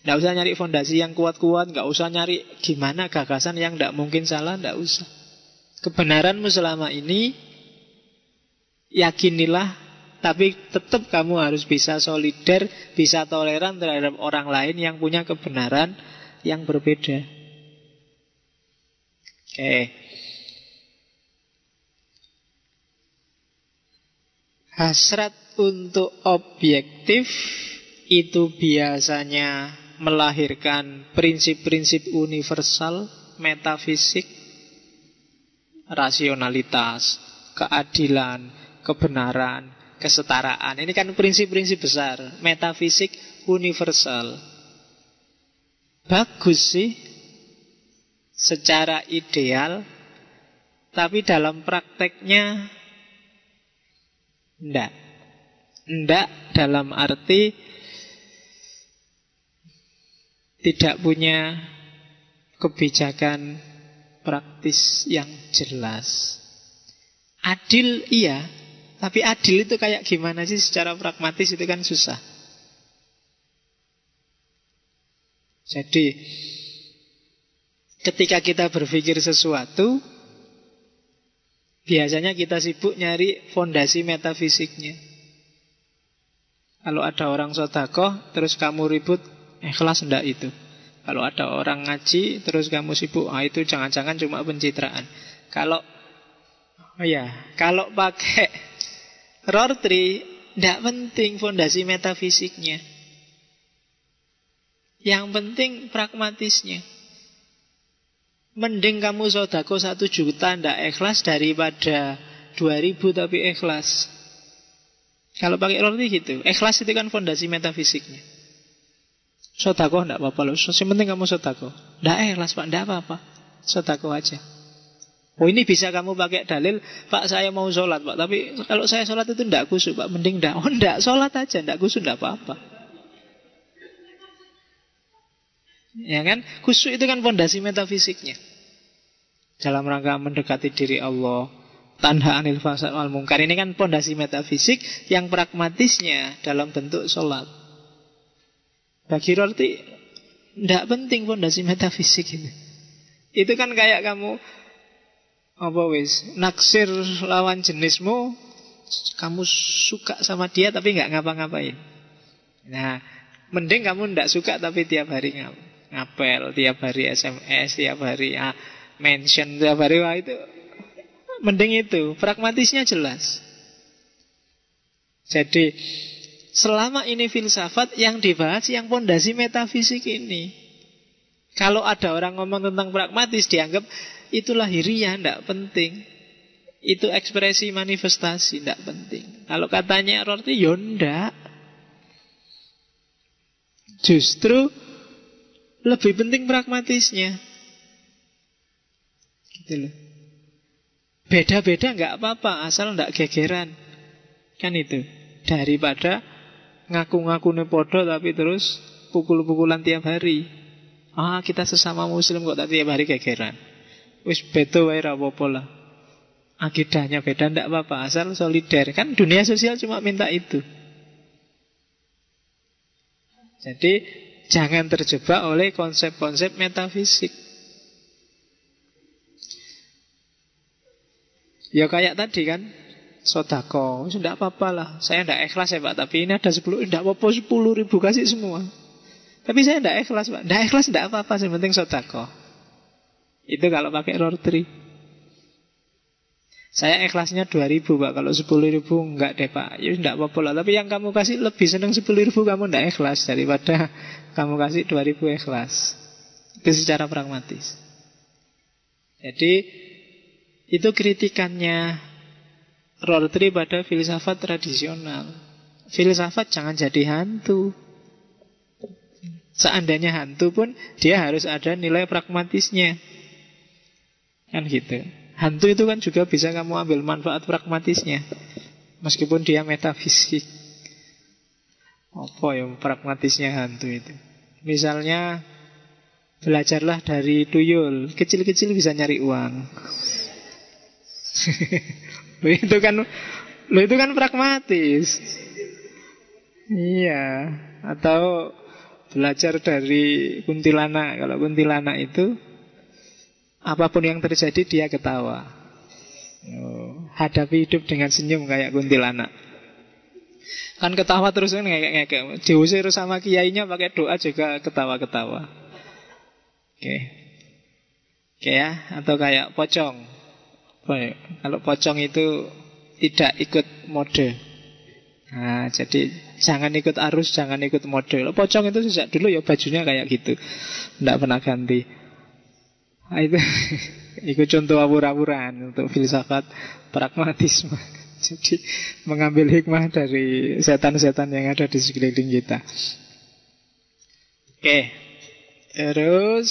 [SPEAKER 1] Nggak usah nyari fondasi yang kuat-kuat, nggak usah nyari gimana gagasan yang nggak mungkin salah, nggak usah. Kebenaranmu selama ini yakinilah, tapi tetap kamu harus bisa solider, bisa toleran terhadap orang lain yang punya kebenaran yang berbeda. Oke. Hasrat untuk objektif itu biasanya melahirkan prinsip-prinsip universal, metafisik, rasionalitas, keadilan, kebenaran, kesetaraan. Ini kan prinsip-prinsip besar, metafisik universal. Bagus sih secara ideal, tapi dalam prakteknya enggak. Enggak dalam arti tidak punya kebijakan praktis yang jelas. Adil iya, tapi adil itu kayak gimana sih secara pragmatis, itu kan susah. Jadi ketika kita berpikir sesuatu, biasanya kita sibuk nyari fondasi metafisiknya. Kalau ada orang sedekah terus kamu ribut, ikhlas enggak itu. Kalau ada orang ngaji terus kamu sibuk, itu jangan-jangan cuma pencitraan. Kalau pakai Rorty, enggak penting fondasi metafisiknya. Yang penting pragmatisnya. Mending kamu sedekah 1 juta ndak ikhlas daripada 2.000 tapi ikhlas. Kalau pakai Rorty gitu, ikhlas itu kan fondasi metafisiknya. Sedekah ndak apa-apa loh, yang penting kamu sedekah. Ndak ikhlas Pak, ndak apa-apa. Sedekah aja. Oh ini bisa kamu pakai dalil, Pak saya mau sholat Pak, tapi kalau saya sholat itu ndak khusyuk Pak, mending ndak. Oh ndak, sholat aja, ndak khusyuk ndak apa-apa. Ya kan? Khusyuk itu kan fondasi metafisiknya. Dalam rangka mendekati diri Allah, tanha anil fahsya wal munkar. Ini kan fondasi metafisik yang pragmatisnya dalam bentuk sholat. Bagi Rorty tidak penting fondasi metafisik ini. Itu kan kayak kamu naksir lawan jenismu, kamu suka sama dia tapi nggak ngapa-ngapain. Nah, mending kamu ndak suka tapi tiap hari ngapel, tiap hari SMS, tiap hari mention, tiap hari itu. Mending itu, pragmatisnya jelas. Jadi selama ini filsafat yang dibahas yang fondasi metafisik ini. Kalau ada orang ngomong tentang pragmatis dianggap itu lahiriah, tidak penting. Itu ekspresi manifestasi, tidak penting. Kalau katanya Rorty, ya ndak. Justru lebih penting pragmatisnya. Gitu loh. Beda-beda nggak apa-apa, asal ndak gegeran. Kan itu. Daripada ngaku-ngaku podo tapi terus pukul-pukulan tiap hari. Kita sesama muslim kok tapi tiap hari gegeran. Wis beda wae ra apa-apa lah. Akidahnya beda ndak apa-apa, asal solider. Kan dunia sosial cuma minta itu. Jadi jangan terjebak oleh konsep-konsep metafisik. Ya kayak tadi kan, sodako, sudah apa-apa lah. Saya tidak ikhlas ya Pak, tapi ini ada 10, tidak apa-apa 10.000 kasih semua. Tapi saya tidak ikhlas Pak, tidak ikhlas tidak apa-apa, yang penting sodako. Itu kalau pakai Rorty. Saya ikhlasnya 2.000 Pak, kalau 10.000 enggak deh Pak. Ya tidak apa-apa lah, tapi yang kamu kasih lebih senang 10.000 kamu tidak ikhlas daripada kamu kasih 2.000 ikhlas. Itu secara pragmatis. Jadi itu kritikannya Rorty pada filsafat tradisional. Filsafat jangan jadi hantu. Seandainya hantu pun dia harus ada nilai pragmatisnya. Kan gitu. Hantu itu kan juga bisa kamu ambil manfaat pragmatisnya, meskipun dia metafisik. Apa yang pragmatisnya hantu itu? Misalnya belajarlah dari tuyul. Kecil-kecil bisa nyari uang. Itu kan pragmatis. Iya. Atau belajar dari kuntilanak. Kalau kuntilanak itu apapun yang terjadi dia ketawa. Hadapi hidup dengan senyum kayak kuntilanak. Kan ketawa terus kan ngekek. Diusir sama kiainya pakai doa juga ketawa-ketawa. Oke ya. Atau kayak pocong. Kalau pocong itu tidak ikut mode. Nah, jadi jangan ikut arus, jangan ikut model. Pocong itu sejak dulu ya bajunya kayak gitu, tidak pernah ganti. Nah, itu itu contoh awur-awuran untuk filsafat pragmatisme. Jadi mengambil hikmah dari setan-setan yang ada di sekeliling kita. Oke, terus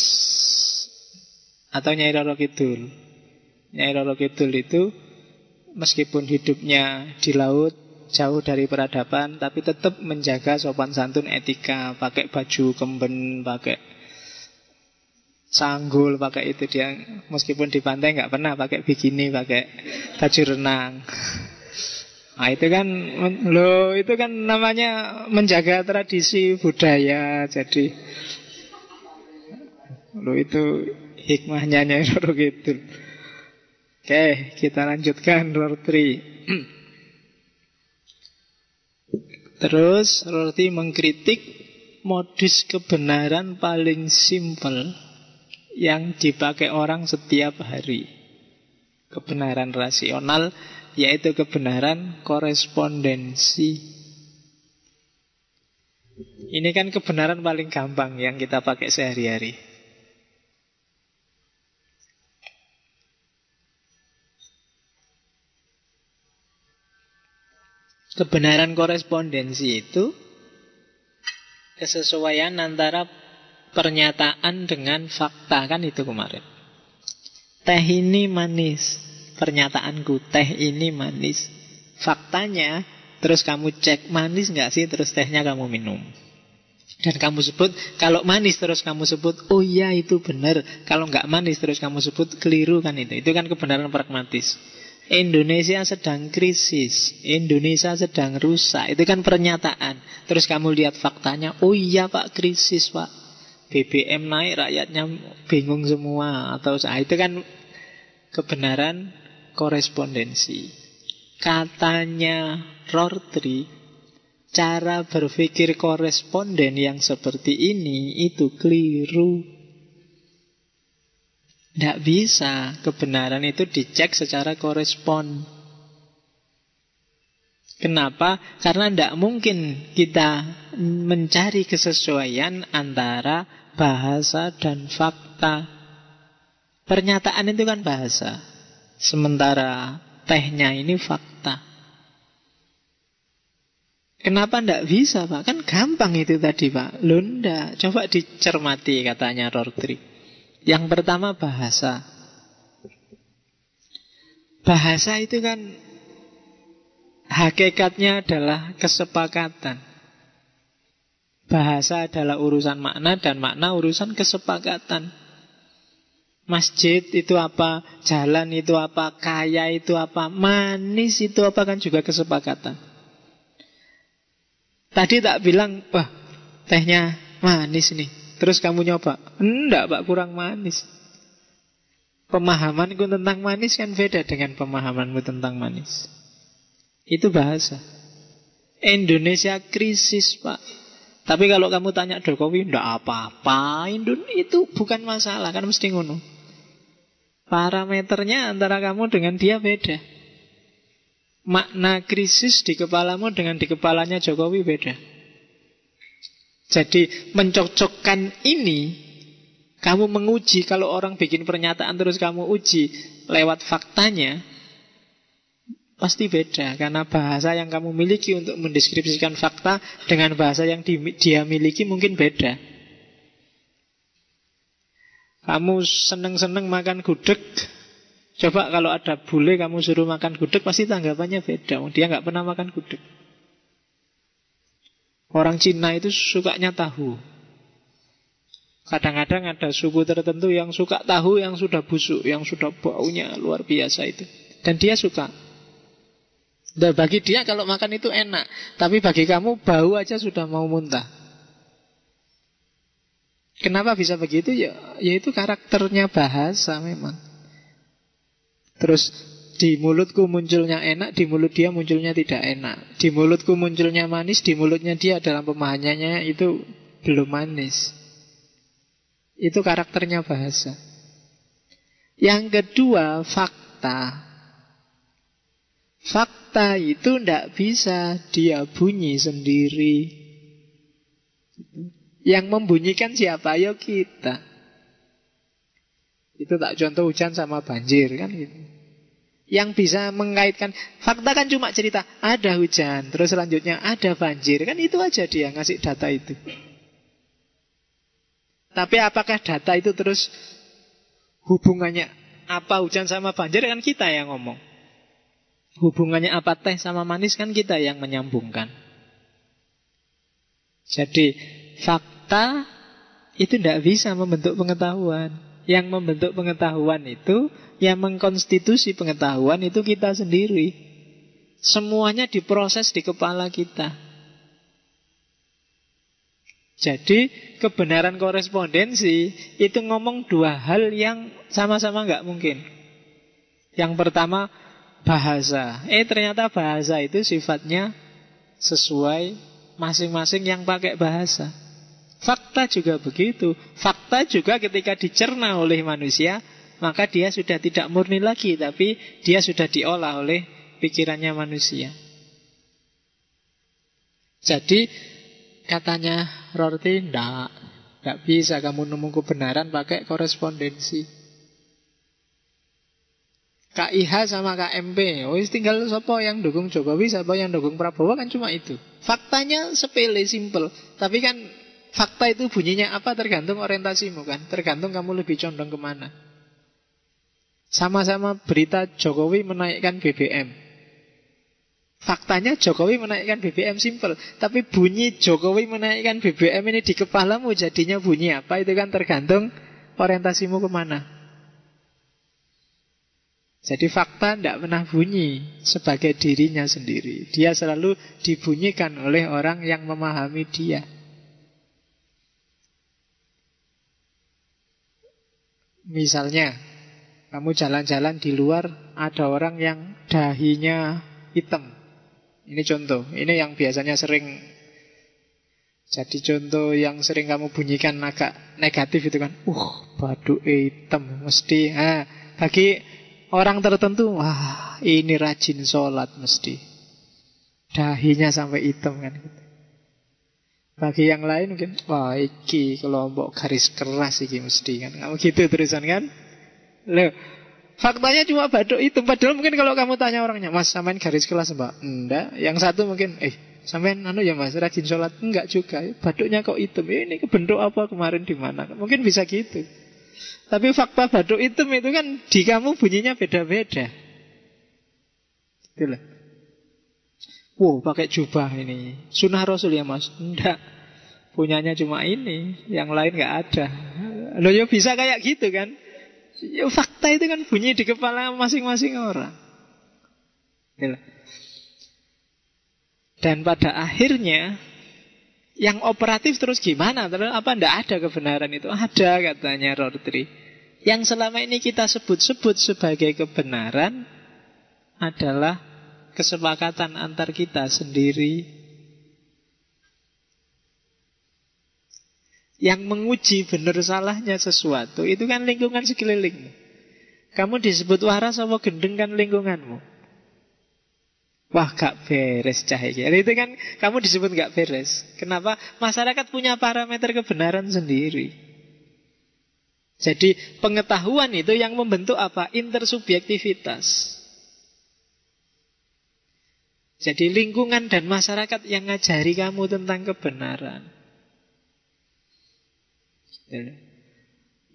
[SPEAKER 1] atau Nyai Roro Kidul. Nyai Roro Kidul itu meskipun hidupnya di laut, jauh dari peradaban, tapi tetap menjaga sopan santun etika. Pakai baju kemben, pakai sanggul, pakai itu dia. Meskipun di pantai nggak pernah pakai bikini, pakai baju renang. Nah itu kan, itu kan namanya menjaga tradisi budaya. Jadi itu hikmahnya Nyai Roro Kidul. Oke, kita lanjutkan Rorty. Terus Rorty mengkritik modus kebenaran paling simpel yang dipakai orang setiap hari. Kebenaran rasional, yaitu kebenaran korespondensi. Ini kan kebenaran paling gampang yang kita pakai sehari-hari. Kebenaran korespondensi itu kesesuaian antara pernyataan dengan fakta, kan itu kemarin. Teh ini manis, pernyataanku, teh ini manis. Faktanya, terus kamu cek manis nggak sih, terus tehnya kamu minum. Dan kamu sebut, kalau manis terus kamu sebut, oh iya itu benar. Kalau nggak manis terus kamu sebut, keliru kan itu. Itu kan kebenaran pragmatis. Indonesia sedang krisis, Indonesia sedang rusak. Itu kan pernyataan. Terus kamu lihat faktanya, oh iya pak, krisis pak, BBM naik, rakyatnya bingung semua. Atau itu kan kebenaran korespondensi. Katanya Rorty, cara berpikir koresponden yang seperti ini itu keliru. Tidak bisa kebenaran itu dicek secara korespon. Kenapa? Karena tidak mungkin kita mencari kesesuaian antara bahasa dan fakta. Pernyataan itu kan bahasa, sementara tehnya ini fakta. Kenapa tidak bisa pak? Kan gampang itu tadi pak. Loh ndak, coba dicermati katanya Rorty. Yang pertama bahasa. Bahasa itu kan hakikatnya adalah kesepakatan. Bahasa adalah urusan makna dan makna urusan kesepakatan. Masjid itu apa, jalan itu apa, kaya itu apa, manis itu apa, kan juga kesepakatan. Tadi tak bilang, wah tehnya manis nih, terus kamu nyoba, enggak pak, kurang manis. Pemahamanku tentang manis kan beda dengan pemahamanmu tentang manis. Itu bahasa. Indonesia krisis pak. Tapi kalau kamu tanya Jokowi, enggak apa-apa, itu bukan masalah, kan mesti ngono. Parameternya antara kamu dengan dia beda. Makna krisis di kepalamu dengan di kepalanya Jokowi beda. Jadi mencocokkan ini, kamu menguji. Kalau orang bikin pernyataan terus kamu uji lewat faktanya, pasti beda. Karena bahasa yang kamu miliki untuk mendeskripsikan fakta dengan bahasa yang dia miliki mungkin beda. Kamu seneng-seneng makan gudeg, coba kalau ada bule kamu suruh makan gudeg, pasti tanggapannya beda. Dia nggak pernah makan gudeg. Orang Cina itu sukanya tahu. Kadang-kadang ada suku tertentu yang suka tahu yang sudah busuk, yang sudah baunya luar biasa itu. Dan dia suka. Dan bagi dia kalau makan itu enak. Tapi bagi kamu bau aja sudah mau muntah. Kenapa bisa begitu? Ya itu karakternya bahasa memang. Terus di mulutku munculnya enak, di mulut dia munculnya tidak enak. Di mulutku munculnya manis, di mulutnya dia dalam pemahamannya itu belum manis. Itu karakternya bahasa. Yang kedua, fakta. Fakta itu tidak bisa dia bunyi sendiri. Yang membunyikan siapa? Ya kita. Itu tak contoh hujan sama banjir kan gitu. Yang bisa mengaitkan fakta kan cuma cerita ada hujan, terus selanjutnya ada banjir. Kan itu aja dia ngasih data itu. Tapi apakah data itu terus hubungannya apa hujan sama banjir kan kita yang ngomong. Hubungannya apa teh sama manis kan kita yang menyambungkan. Jadi fakta itu tidak bisa membentuk pengetahuan. Yang membentuk pengetahuan itu, yang mengkonstitusi pengetahuan itu kita sendiri. Semuanya diproses di kepala kita. Jadi kebenaran korespondensi itu ngomong dua hal yang sama-sama nggak mungkin. Yang pertama bahasa. Ternyata bahasa itu sifatnya sesuai masing-masing yang pakai bahasa. Fakta juga begitu. Fakta juga ketika dicerna oleh manusia, maka dia sudah tidak murni lagi, tapi dia sudah diolah oleh pikirannya manusia. Jadi katanya Rorty, tidak bisa kamu nemu kebenaran pakai korespondensi. KIH sama KMP, tinggal siapa yang dukung Jokowi, siapa yang dukung Prabowo, kan cuma itu. Faktanya sepele, simple. Tapi kan fakta itu bunyinya apa tergantung orientasimu kan. Tergantung kamu lebih condong kemana. Sama-sama berita Jokowi menaikkan BBM. Faktanya Jokowi menaikkan BBM simple. Tapi bunyi Jokowi menaikkan BBM ini di kepalamu jadinya bunyi apa, itu kan tergantung orientasimu kemana. Jadi fakta tidak pernah bunyi sebagai dirinya sendiri. Dia selalu dibunyikan oleh orang yang memahami dia. Misalnya, kamu jalan-jalan di luar, ada orang yang dahinya hitam. Ini contoh, ini yang biasanya sering jadi contoh yang sering kamu bunyikan agak negatif itu kan. Baduk hitam mesti. Bagi orang tertentu, wah ini rajin sholat mesti. Dahinya sampai hitam kan. Bagi yang lain mungkin, wah iki kelompok garis keras iki mesti kan. Kamu gitu terusan kan. Loh, faktanya cuma baduk itu. Padahal mungkin kalau kamu tanya orangnya, Mas samain garis keras mbak? Enggak. Yang satu mungkin, samain ya Mas rajin sholat? Enggak juga. Baduknya kok hitam? Ini kebentuk apa kemarin di mana? Mungkin bisa gitu. Tapi fakta baduk hitam itu kan di kamu bunyinya beda-beda. Itulah. Wow, pakai jubah ini. Sunnah Rasul ya Mas? Enggak. Punyanya cuma ini, yang lain nggak ada. Loh ya bisa kayak gitu kan? Ya fakta itu kan bunyi di kepala masing-masing orang. Itulah. Dan pada akhirnya yang operatif terus gimana? Terus apa ndak ada kebenaran itu? Ada katanya Rorty. Yang selama ini kita sebut-sebut sebagai kebenaran adalah kesepakatan antar kita sendiri. Yang menguji benar salahnya sesuatu itu kan lingkungan sekelilingmu. Kamu disebut waras apa gendeng kan lingkunganmu. Wah gak beres cahaya. Itu kan kamu disebut gak beres. Kenapa? Masyarakat punya parameter kebenaran sendiri. Jadi pengetahuan itu yang membentuk apa? Intersubjektivitas. Jadi lingkungan dan masyarakat yang ngajari kamu tentang kebenaran.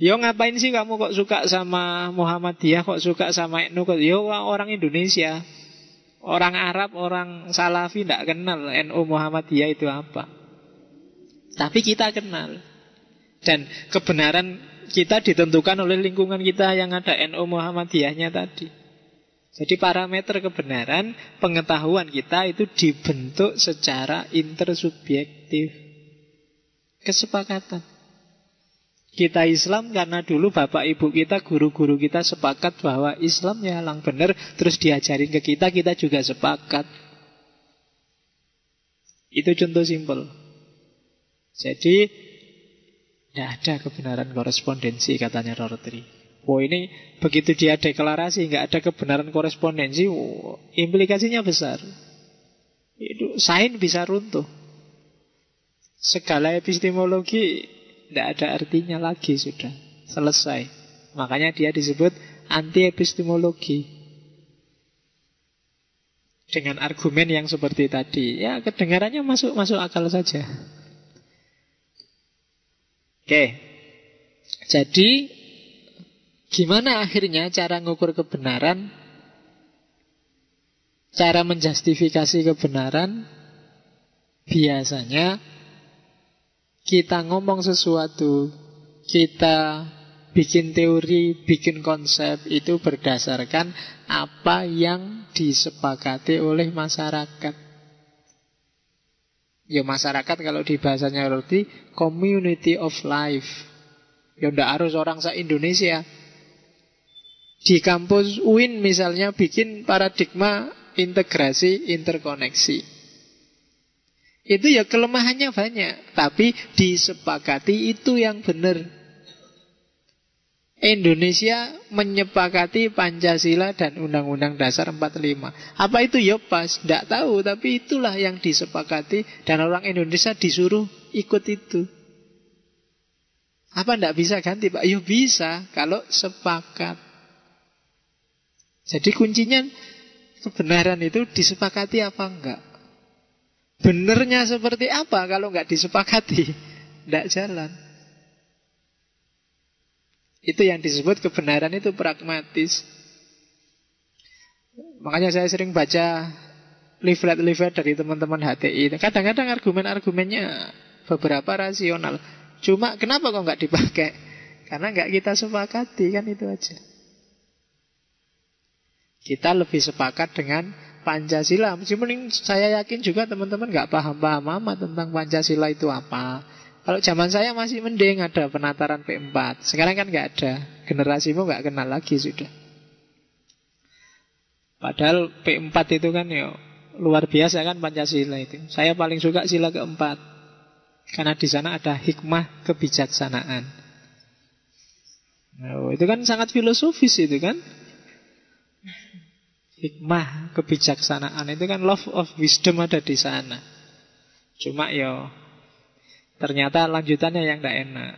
[SPEAKER 1] Yo ngapain sih kamu kok suka sama Muhammadiyah, kok suka sama NU? Yo orang Indonesia, orang Arab, orang Salafi tidak kenal NU Muhammadiyah itu apa. Tapi kita kenal. Dan kebenaran kita ditentukan oleh lingkungan kita yang ada NU Muhammadiyahnya tadi. Jadi parameter kebenaran, pengetahuan kita itu dibentuk secara intersubjektif. Kesepakatan. Kita Islam karena dulu bapak ibu kita, guru-guru kita sepakat bahwa Islam ya yang benar, terus diajarin ke kita, kita juga sepakat. Itu contoh simpel. Jadi tidak ada kebenaran korespondensi katanya Rorty. Oh ini begitu dia deklarasi nggak ada kebenaran korespondensi, implikasinya besar. Itu sains bisa runtuh. Segala epistemologi tidak ada artinya lagi, sudah selesai. Makanya dia disebut anti epistemologi. Dengan argumen yang seperti tadi, ya kedengarannya masuk akal saja. Oke, jadi gimana akhirnya cara ngukur kebenaran, cara menjustifikasi kebenaran? Biasanya kita ngomong sesuatu, kita bikin teori, bikin konsep itu berdasarkan apa yang disepakati oleh masyarakat. Ya masyarakat kalau di bahasanya Rorty, community of life. Ya ndak harus orang se-Indonesia. Di kampus UIN misalnya bikin paradigma integrasi interkoneksi. Itu ya kelemahannya banyak, tapi disepakati itu yang benar. Indonesia menyepakati Pancasila dan Undang-Undang Dasar 45. Apa itu? Ya pas, tidak tahu, tapi itulah yang disepakati dan orang Indonesia disuruh ikut itu. Apa tidak bisa ganti, Pak? Ya bisa, kalau sepakat. Jadi kuncinya kebenaran itu disepakati apa enggak. Benernya seperti apa kalau enggak disepakati? Tidak jalan. Itu yang disebut kebenaran itu pragmatis. Makanya saya sering baca leaflet-leaflet dari teman-teman HTI. Kadang-kadang argumen-argumennya beberapa rasional. Cuma kenapa kok nggak dipakai? Karena nggak kita sepakati, kan itu aja. Kita lebih sepakat dengan Pancasila. Meskipun saya yakin juga teman-teman nggak paham-paham amat tentang Pancasila itu apa. Kalau zaman saya masih mending ada penataran P4. Sekarang kan nggak ada. Generasimu nggak kenal lagi sudah. Padahal P4 itu kan ya luar biasa kan Pancasila itu. Saya paling suka sila keempat. Karena di sana ada hikmah kebijaksanaan. Nah, itu kan sangat filosofis itu kan. Hikmah kebijaksanaan itu kan love of wisdom ada di sana. Cuma ya ternyata lanjutannya yang tidak enak.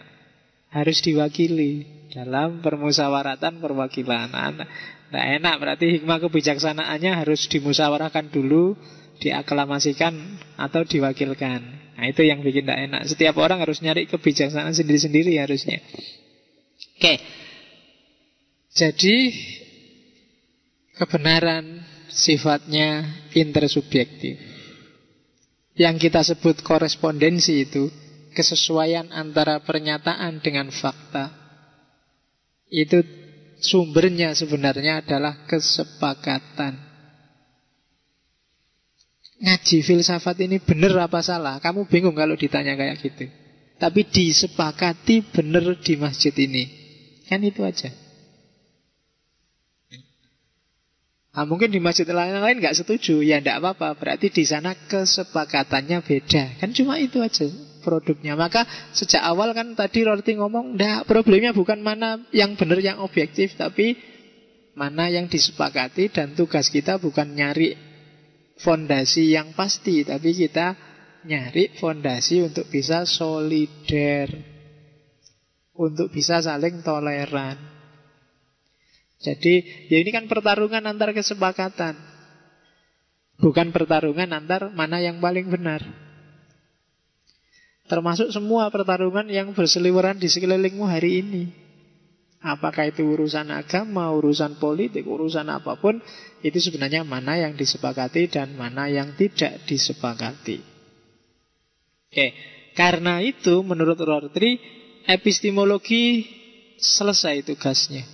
[SPEAKER 1] Harus diwakili dalam permusawaratan perwakilan. Tidak enak, berarti hikmah kebijaksanaannya harus dimusyawarahkan dulu, diaklamasikan atau diwakilkan. Nah itu yang bikin tidak enak. Setiap orang harus nyari kebijaksanaan sendiri-sendiri harusnya. Oke. Jadi kebenaran sifatnya intersubjektif. Yang kita sebut korespondensi itu kesesuaian antara pernyataan dengan fakta. Itu sumbernya sebenarnya adalah kesepakatan. Ngaji filsafat ini benar apa salah? Kamu bingung kalau ditanya kayak gitu. Tapi disepakati benar di masjid ini. Kan itu aja. Nah, mungkin di masjid lain nggak setuju, ya tidak apa-apa. Berarti di sana kesepakatannya beda. Kan cuma itu aja produknya. Maka sejak awal kan tadi Rorty ngomong, ndak, problemnya bukan mana yang benar yang objektif, tapi mana yang disepakati. Dan tugas kita bukan nyari fondasi yang pasti, tapi kita nyari fondasi untuk bisa solider, untuk bisa saling toleran. Jadi ya ini kan pertarungan antar kesepakatan, bukan pertarungan antar mana yang paling benar. Termasuk semua pertarungan yang berseliweran di sekelilingmu hari ini. Apakah itu urusan agama, urusan politik, urusan apapun, itu sebenarnya mana yang disepakati dan mana yang tidak disepakati. Oke, karena itu menurut Rorty, epistemologi selesai tugasnya.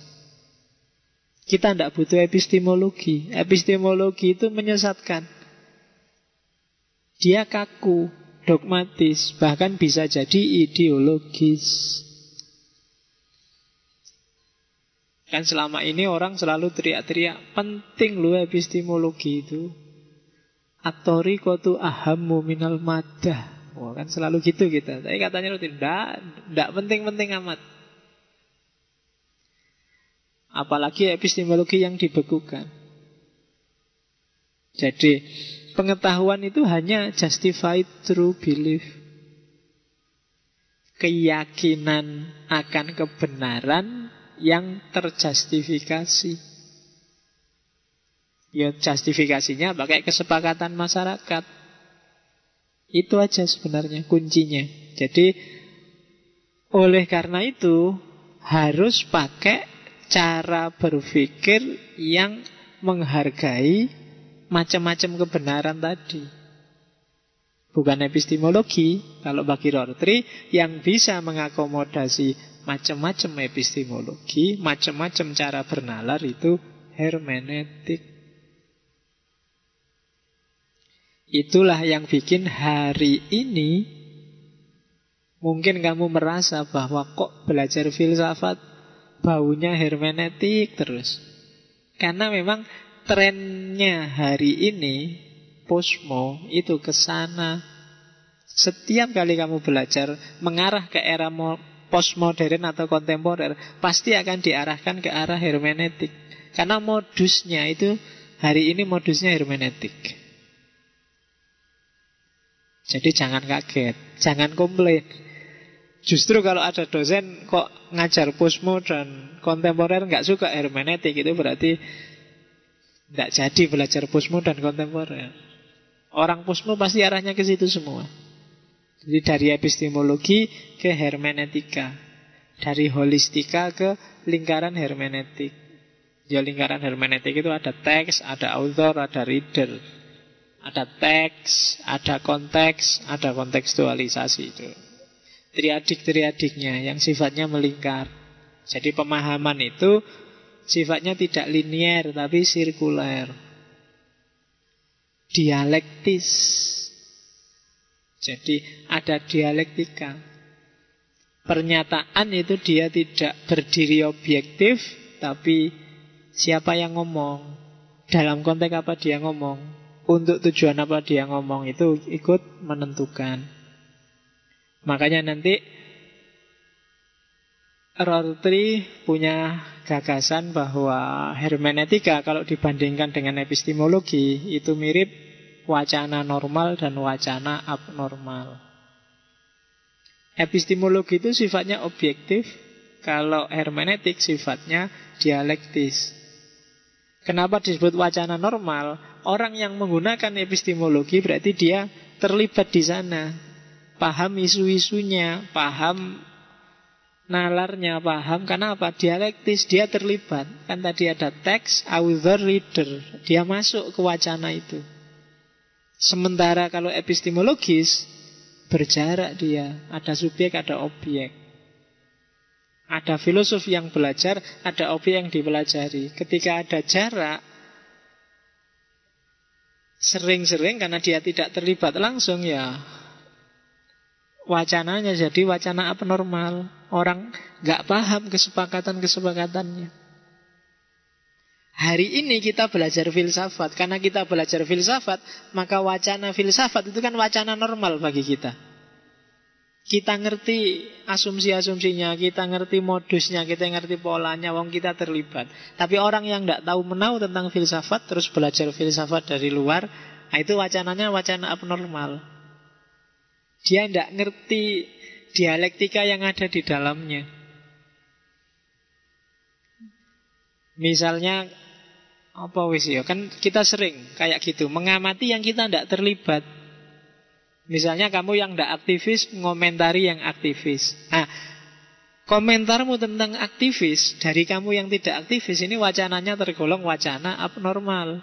[SPEAKER 1] Kita tidak butuh epistemologi. Epistemologi itu menyesatkan. Dia kaku, dogmatis, bahkan bisa jadi ideologis. Kan selama ini orang selalu teriak-teriak, penting loh epistemologi itu. At-thariqatu ahammu minal madah. Wah, kan selalu gitu kita. Tapi katanya tidak penting-penting amat. Apalagi epistemologi yang dibekukan. Jadi pengetahuan itu hanya justified true belief. Keyakinan akan kebenaran yang terjustifikasi. Ya justifikasinya pakai kesepakatan masyarakat. Itu aja sebenarnya kuncinya. Jadi oleh karena itu harus pakai cara berpikir yang menghargai macam-macam kebenaran tadi. Bukan epistemologi, kalau bagi Rorty, yang bisa mengakomodasi macam-macam epistemologi, macam-macam cara bernalar itu hermeneutik. Itulah yang bikin hari ini mungkin kamu merasa bahwa kok belajar filsafat baunya hermeneutik terus. Karena memang trennya hari ini posmo itu ke sana. Setiap kali kamu belajar mengarah ke era postmodern atau kontemporer, pasti akan diarahkan ke arah hermeneutik. Karena modusnya itu hari ini modusnya hermeneutik. Jadi jangan kaget, jangan komplain. Justru kalau ada dosen kok ngajar posmo dan kontemporer nggak suka hermeneutik, itu berarti nggak jadi belajar posmo dan kontemporer. Orang posmo pasti arahnya ke situ semua. Jadi dari epistemologi ke hermeneutika, dari holistika ke lingkaran hermeneutik. Ya lingkaran hermeneutik itu ada teks, ada author, ada reader. Ada teks, ada konteks, ada kontekstualisasi itu. Triadik-triadiknya yang sifatnya melingkar. Jadi pemahaman itu sifatnya tidak linier tapi sirkuler. Dialektis. Jadi ada dialektika. Pernyataan itu dia tidak berdiri objektif, tapi siapa yang ngomong, dalam konteks apa dia ngomong, untuk tujuan apa dia ngomong, itu ikut menentukan. Makanya nanti Rorty punya gagasan bahwa hermeneutika kalau dibandingkan dengan epistemologi itu mirip wacana normal dan wacana abnormal. Epistemologi itu sifatnya objektif, kalau hermeneutik sifatnya dialektis. Kenapa disebut wacana normal? Orang yang menggunakan epistemologi berarti dia terlibat di sana, paham isu-isunya, paham nalarnya, paham. Karena apa? Dialektis, dia terlibat. Kan tadi ada teks, author, reader. Dia masuk ke wacana itu. Sementara kalau epistemologis berjarak dia, ada subjek, ada objek. Ada filosof yang belajar, ada objek yang dipelajari. Ketika ada jarak, sering-sering karena dia tidak terlibat langsung, ya wacananya jadi wacana abnormal. Orang gak paham kesepakatan-kesepakatannya. Hari ini kita belajar filsafat. Karena kita belajar filsafat, maka wacana filsafat itu kan wacana normal bagi kita. Kita ngerti asumsi-asumsinya, kita ngerti modusnya, kita ngerti polanya, wong kita terlibat. Tapi orang yang tidak tahu menau tentang filsafat, terus belajar filsafat dari luar, nah itu wacananya wacana abnormal. Dia tidak ngerti dialektika yang ada di dalamnya. Misalnya apa wis ya, kan kita sering kayak gitu mengamati yang kita tidak terlibat. Misalnya kamu yang tidak aktivis ngomentari yang aktivis. Nah, komentarmu tentang aktivis dari kamu yang tidak aktivis ini wacananya tergolong wacana abnormal.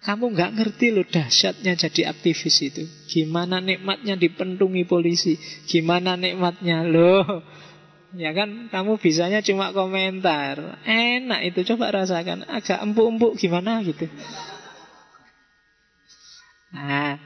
[SPEAKER 1] Kamu nggak ngerti loh dahsyatnya jadi aktivis itu. Gimana nikmatnya dipentungi polisi, gimana nikmatnya loh. Ya kan, kamu bisanya cuma komentar. Enak itu, coba rasakan. Agak empuk-empuk gimana gitu. Nah,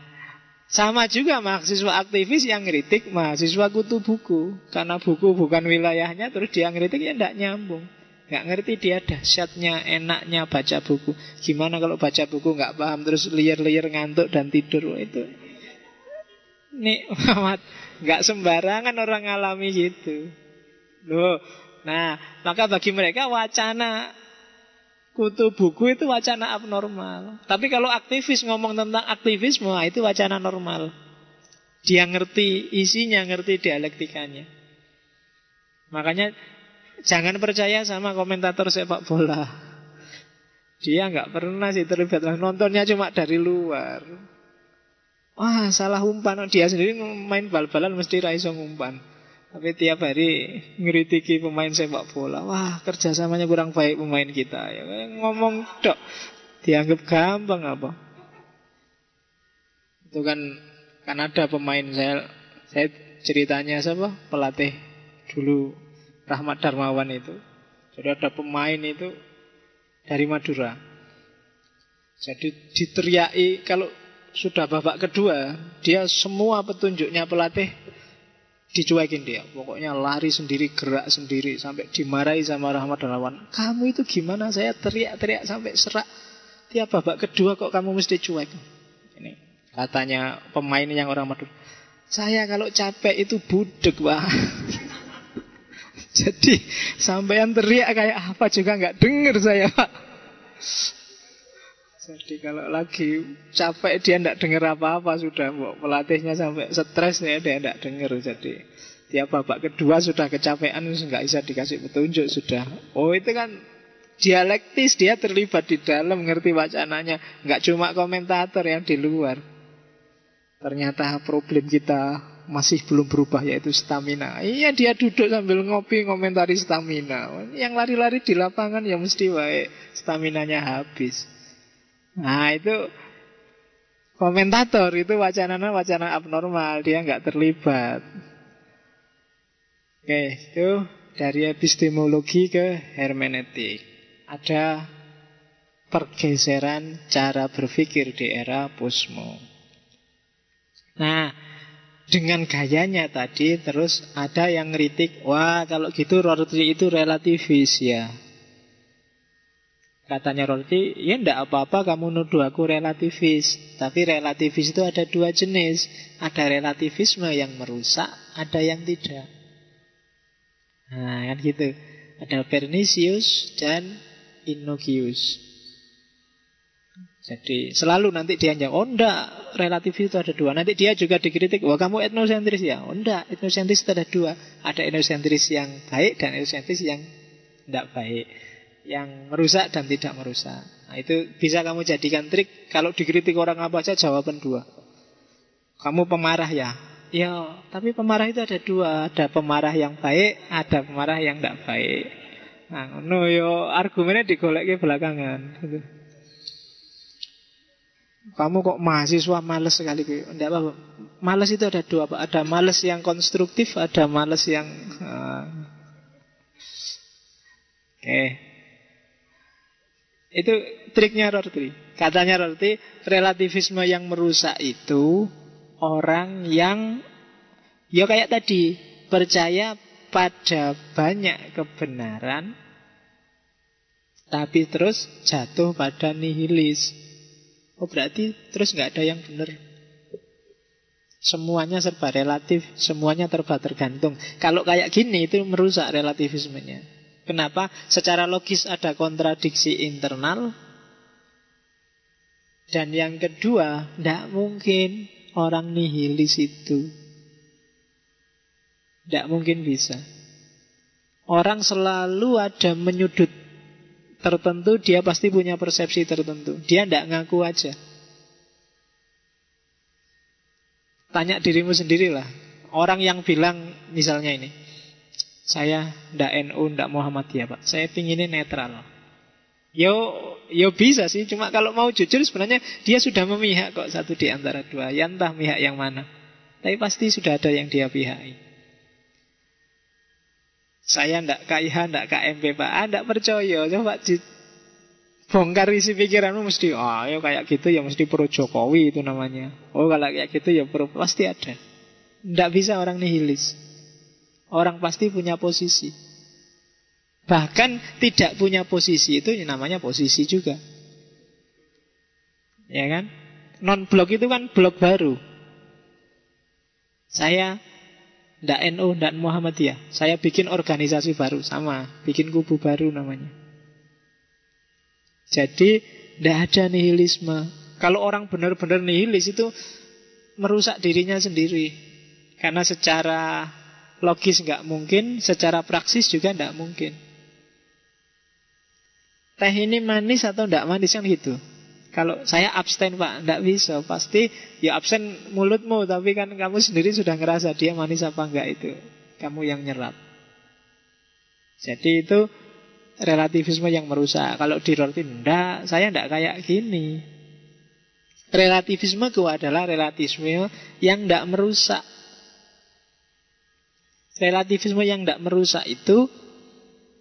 [SPEAKER 1] sama juga mahasiswa aktivis yang ngeritik mahasiswa kutu buku. Karena buku bukan wilayahnya, terus dia ngeritik, ya tidak nyambung. Nggak ngerti dia dahsyatnya, enaknya baca buku. Gimana kalau baca buku nggak paham, terus liar-liar ngantuk dan tidur. Itu nikmat. Nggak sembarangan orang ngalami gitu. Loh, Nah, maka bagi mereka wacana kutu buku itu wacana abnormal. Tapi kalau aktivis ngomong tentang aktivisme, itu wacana normal. Dia ngerti isinya, ngerti dialektikanya. Makanya jangan percaya sama komentator sepak bola. Dia nggak pernah sih terlibat, nontonnya cuma dari luar. Wah, salah umpan. Dia sendiri main bal-balan mesti ra iso ngumpan. Tapi tiap hari ngritiki pemain sepak bola. Wah, kerjasamanya kurang baik pemain kita. Ya, ngomong dok, dianggap gampang apa? Itu kan ada pemain saya ceritanya siapa? Pelatih dulu Rahmat Darmawan itu. Jadi ada pemain itu dari Madura. Jadi diteriaki kalau sudah babak kedua, dia semua petunjuknya pelatih dicuekin dia. Pokoknya lari sendiri, gerak sendiri, sampai dimarahi sama Rahmat Darmawan. Kamu itu gimana? Saya teriak-teriak sampai serak. Tiap babak kedua kok kamu mesti cuek. Ini katanya pemain yang orang Madura. Saya kalau capek itu budek, Pak. Jadi sampean teriak kayak apa juga nggak denger saya, Pak. Jadi kalau lagi capek dia tidak dengar apa-apa sudah. Pelatihnya sampai stres ya, dia tidak dengar. Jadi tiap babak kedua sudah kecapean, nggak bisa dikasih petunjuk sudah. Oh itu kan dialektis, dia terlibat di dalam, ngerti wacananya. Nggak cuma komentator yang di luar. Ternyata problem kita masih belum berubah, yaitu stamina. Iya, dia duduk sambil ngopi ngomentari stamina. Yang lari-lari di lapangan ya mesti baik, staminanya habis. Nah itu komentator, itu wacana abnormal, dia nggak terlibat. Oke, itu dari epistemologi ke hermeneutik. Ada pergeseran cara berpikir di era posmo. Nah, dengan gayanya tadi terus ada yang ngeritik, wah kalau gitu Rorty itu relativis ya. Katanya Rorty, ya ndak apa-apa kamu nuduh aku relativis. Tapi relativis itu ada dua jenis. Ada relativisme yang merusak, ada yang tidak. Nah kan gitu. Ada pernicious dan innocuous. Jadi selalu nanti dia njawab, oh enggak, relativis itu ada dua. Nanti dia juga dikritik, wah kamu etnosentris ya. Oh enggak, etnosentris itu ada dua. Ada etnosentris yang baik dan etnosentris yang enggak baik, yang merusak dan tidak merusak. Nah itu bisa kamu jadikan trik. Kalau dikritik orang apa aja jawaban dua. Kamu pemarah ya? Ya, tapi pemarah itu ada dua. Ada pemarah yang baik, ada pemarah yang enggak baik. Nah, no yo argumennya digoleki belakangan gitu. Kamu kok mahasiswa males sekali. Enggak apa-apa. Males itu ada dua, Pak. Ada males yang konstruktif, ada males yang Oke. Itu triknya Rorty. Katanya Rorty, relativisme yang merusak itu orang yang ya kayak tadi, percaya pada banyak kebenaran tapi terus jatuh pada nihilis. Oh berarti terus nggak ada yang benar. Semuanya serba relatif, semuanya tergantung. Kalau kayak gini itu merusak relativismenya. Kenapa? Secara logis ada kontradiksi internal. Dan yang kedua, tidak mungkin orang nihilis itu. Tidak mungkin bisa. Orang selalu ada menyudut tertentu, dia pasti punya persepsi tertentu. Dia tidak ngaku aja. Tanya dirimu sendirilah. Orang yang bilang misalnya ini, saya ndak NU, ndak Muhammadiyah Pak, saya pinginnya netral. Yo bisa sih, cuma kalau mau jujur sebenarnya dia sudah memihak kok satu di antara dua. Ya entah pihak yang mana, tapi pasti sudah ada yang dia pihaki. Saya ndak KIH, ndak KMP Pak, ndak percaya. Coba bongkar isi pikiranmu mesti, ya kayak gitu ya mesti pro Jokowi itu namanya. Oh kalau kayak gitu ya pro, pasti ada. Ndak bisa orang nihilis. Orang pasti punya posisi. Bahkan tidak punya posisi itu namanya posisi juga. Ya kan? Non-blok itu kan blok baru. Saya Ndak NU, ndak Muhammadiyah. Saya bikin organisasi baru, sama, bikin kubu baru namanya. Jadi ndak ada nihilisme. Kalau orang benar-benar nihilis itu merusak dirinya sendiri. Karena secara logis nggak mungkin, secara praksis juga nggak mungkin. Teh ini manis atau ndak manis kan gitu. Kalau saya abstain Pak, ndak bisa. Pasti ya abstain mulutmu, tapi kan kamu sendiri sudah ngerasa dia manis apa enggak itu. Kamu yang nyerap. Jadi itu relativisme yang merusak. Kalau di roti ndak, saya ndak kayak gini. Relativisme itu adalah relativisme yang ndak merusak. Relativisme yang ndak merusak itu,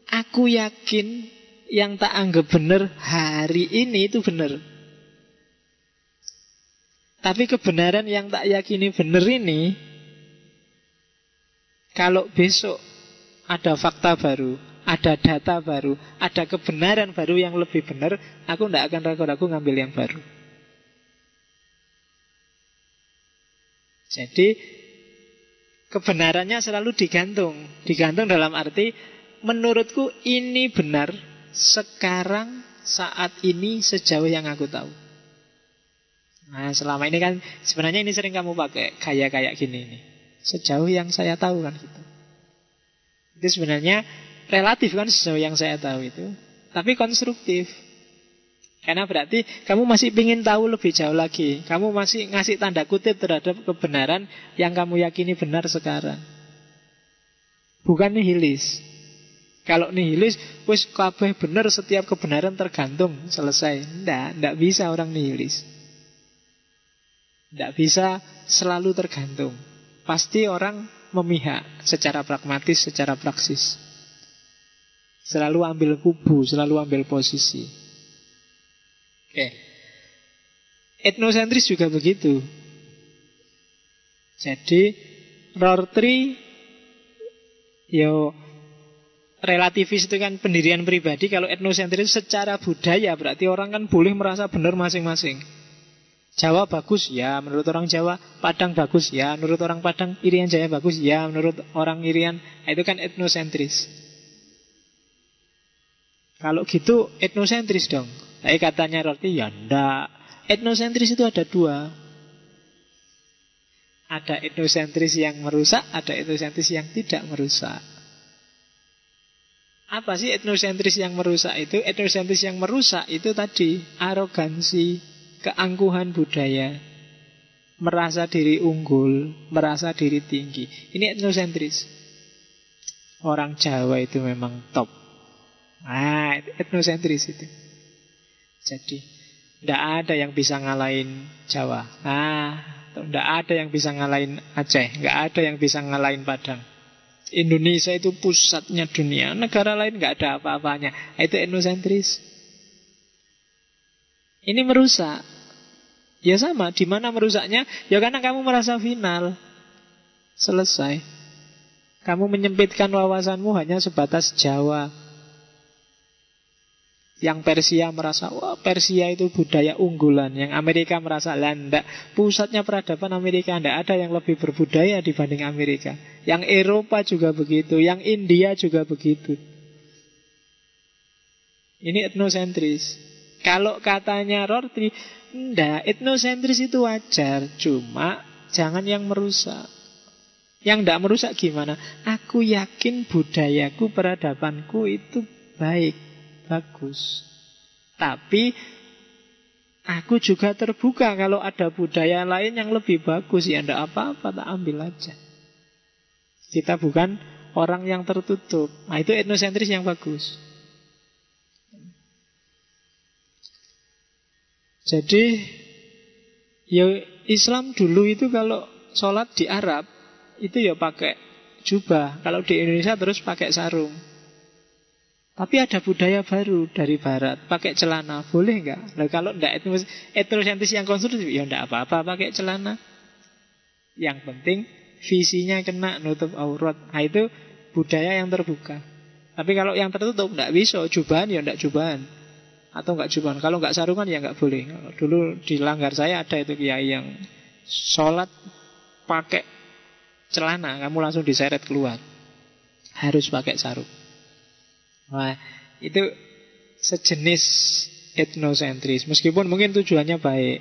[SPEAKER 1] aku yakin yang tak anggap benar hari ini itu benar. Tapi kebenaran yang tak yakini benar ini, kalau besok ada fakta baru, ada data baru, ada kebenaran baru yang lebih benar, aku tidak akan ragu-ragu ngambil yang baru. Jadi kebenarannya selalu digantung. Digantung dalam arti, menurutku ini benar sekarang, saat ini, sejauh yang aku tahu. Nah selama ini kan sebenarnya ini sering kamu pakai gaya kayak gini nih. Sejauh yang saya tahu kan gitu. Itu sebenarnya relatif kan sejauh yang saya tahu itu, tapi konstruktif. Karena berarti kamu masih ingin tahu lebih jauh lagi. Kamu masih ngasih tanda kutip terhadap kebenaran yang kamu yakini benar sekarang. Bukan nihilis. Kalau nihilis, wis kabeh benar, setiap kebenaran tergantung, selesai. Ndak bisa orang nihilis. Ndak bisa selalu tergantung. Pasti orang memihak secara pragmatis, secara praksis. Selalu ambil kubu, selalu ambil posisi. Oke. Etnosentris juga begitu. Jadi Rorty relativis itu kan pendirian pribadi. Kalau etnosentris secara budaya berarti orang kan boleh merasa benar masing-masing. Jawa bagus, ya menurut orang Jawa. Padang bagus, ya menurut orang Padang. Irian Jaya bagus, ya menurut orang Irian. Nah, itu kan etnosentris. Kalau gitu etnosentris dong. Tapi katanya Rorty, ya enggak. Etnosentris itu ada dua. Ada etnosentris yang merusak, ada etnosentris yang tidak merusak. Apa sih etnosentris yang merusak itu? Etnosentris yang merusak itu tadi arogansi, keangkuhan budaya, merasa diri unggul, merasa diri tinggi. Ini etnosentris. Orang Jawa itu memang top. Ah, etnosentris itu. Jadi tidak ada yang bisa ngalahin Jawa. Tidak ada yang bisa ngalahin Aceh. Tidak ada yang bisa ngalahin Padang. Indonesia itu pusatnya dunia. Negara lain nggak ada apa-apanya. Itu etnosentris. Ini merusak. Ya sama, di mana merusaknya? Ya karena kamu merasa final. Selesai. Kamu menyempitkan wawasanmu hanya sebatas Jawa. Yang Persia merasa, wah Persia itu budaya unggulan. Yang Amerika merasa, landak, pusatnya peradaban Amerika, tidak ada yang lebih berbudaya dibanding Amerika. Yang Eropa juga begitu, yang India juga begitu. Ini etnosentris. Kalau katanya Rorty, enggak, etnosentris itu wajar, cuma jangan yang merusak. Yang tidak merusak gimana? Aku yakin budayaku, peradabanku itu baik, bagus. Tapi aku juga terbuka kalau ada budaya lain yang lebih bagus. Ya tidak apa-apa, tak ambil aja. Kita bukan orang yang tertutup. Nah itu etnosentris yang bagus. Jadi ya Islam dulu itu kalau sholat di Arab itu ya pakai jubah. Kalau di Indonesia terus pakai sarung. Tapi ada budaya baru dari barat, pakai celana, boleh nggak? Nah, kalau enggak etnosentris yang konstruktif, ya enggak apa-apa pakai celana. Yang penting visinya kena, nutup aurat. Nah itu budaya yang terbuka. Tapi kalau yang tertutup enggak bisa, jubahan ya enggak jubahan. Atau enggak jubahan. Kalau enggak sarungan ya enggak boleh. Dulu di Langgar saya ada itu kiai yang sholat pakai celana, kamu langsung diseret keluar. Harus pakai sarung. Nah, itu sejenis etnosentris. Meskipun mungkin tujuannya baik.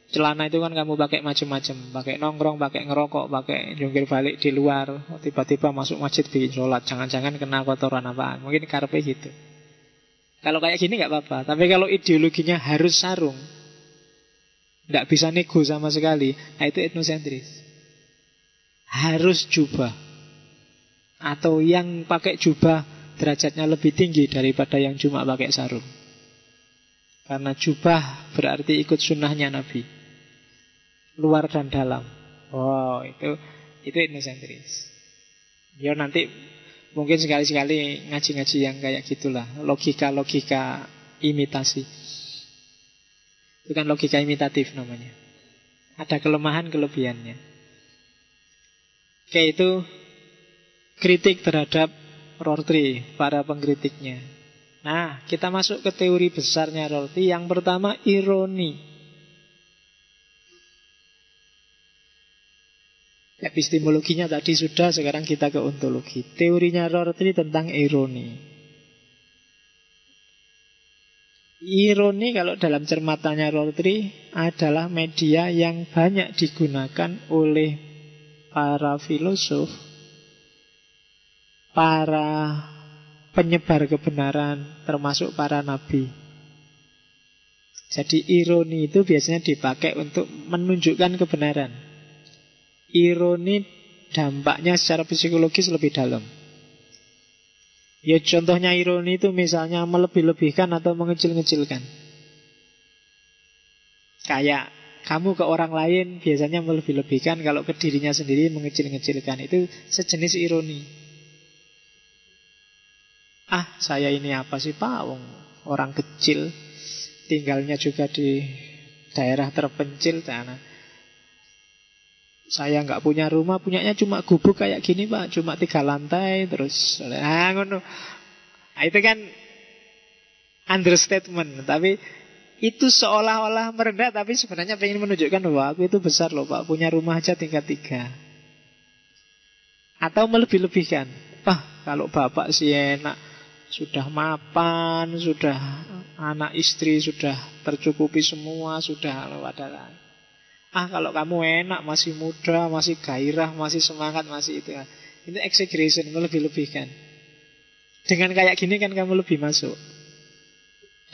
[SPEAKER 1] Celana itu kan kamu pakai macam-macam, pakai nongkrong, pakai ngerokok, pakai jungkir balik di luar, tiba-tiba masuk masjid bikin sholat, jangan-jangan kena kotoran apaan. Mungkin karpe gitu. Kalau kayak gini nggak apa-apa. Tapi kalau ideologinya harus sarung, nggak bisa nego sama sekali, nah itu etnosentris. Harus jubah. Atau yang pakai jubah derajatnya lebih tinggi daripada yang cuma pakai sarung. Karena jubah berarti ikut sunnahnya Nabi. Luar dan dalam. Oh, itu etnosentris. Ya nanti mungkin sekali-sekali ngaji-ngaji yang kayak gitulah. Logika-logika imitasi. Itu kan logika imitatif namanya. Ada kelemahan kelebihannya. Oke, itu kritik terhadap Rorty, para pengkritiknya. Nah, kita masuk ke teori besarnya Rorty. Yang pertama, ironi. Epistemologinya tadi sudah, sekarang kita ke ontologi. Teorinya Rorty tentang ironi. Ironi kalau dalam cermatannya Rorty adalah media yang banyak digunakan oleh para filosof, para penyebar kebenaran, termasuk para nabi. Jadi ironi itu biasanya dipakai untuk menunjukkan kebenaran. Ironi dampaknya secara psikologis lebih dalam. Ya contohnya ironi itu misalnya melebih-lebihkan atau mengecil-ngecilkan. Kayak kamu ke orang lain biasanya melebih-lebihkan, kalau ke dirinya sendiri mengecil-ngecilkan. Itu sejenis ironi. Ah, saya ini apa sih Pak? Orang kecil, tinggalnya juga di daerah terpencil. Saya nggak punya rumah, punyanya cuma gubuk kayak gini Pak, cuma 3 lantai. Terus ngono. Nah, itu kan understatement. Tapi itu seolah-olah merendah, tapi sebenarnya pengen menunjukkan bahwa aku itu besar loh Pak, punya rumah aja tingkat 3. Atau melebih-lebihkan. Kalau bapak sih enak, sudah mapan, sudah anak istri sudah tercukupi semua, sudah ada. Kalau kamu enak, masih muda, masih gairah, masih semangat, masih itu. Itu exaggeration, melebih-lebihkan. Dengan kayak gini kan kamu lebih masuk.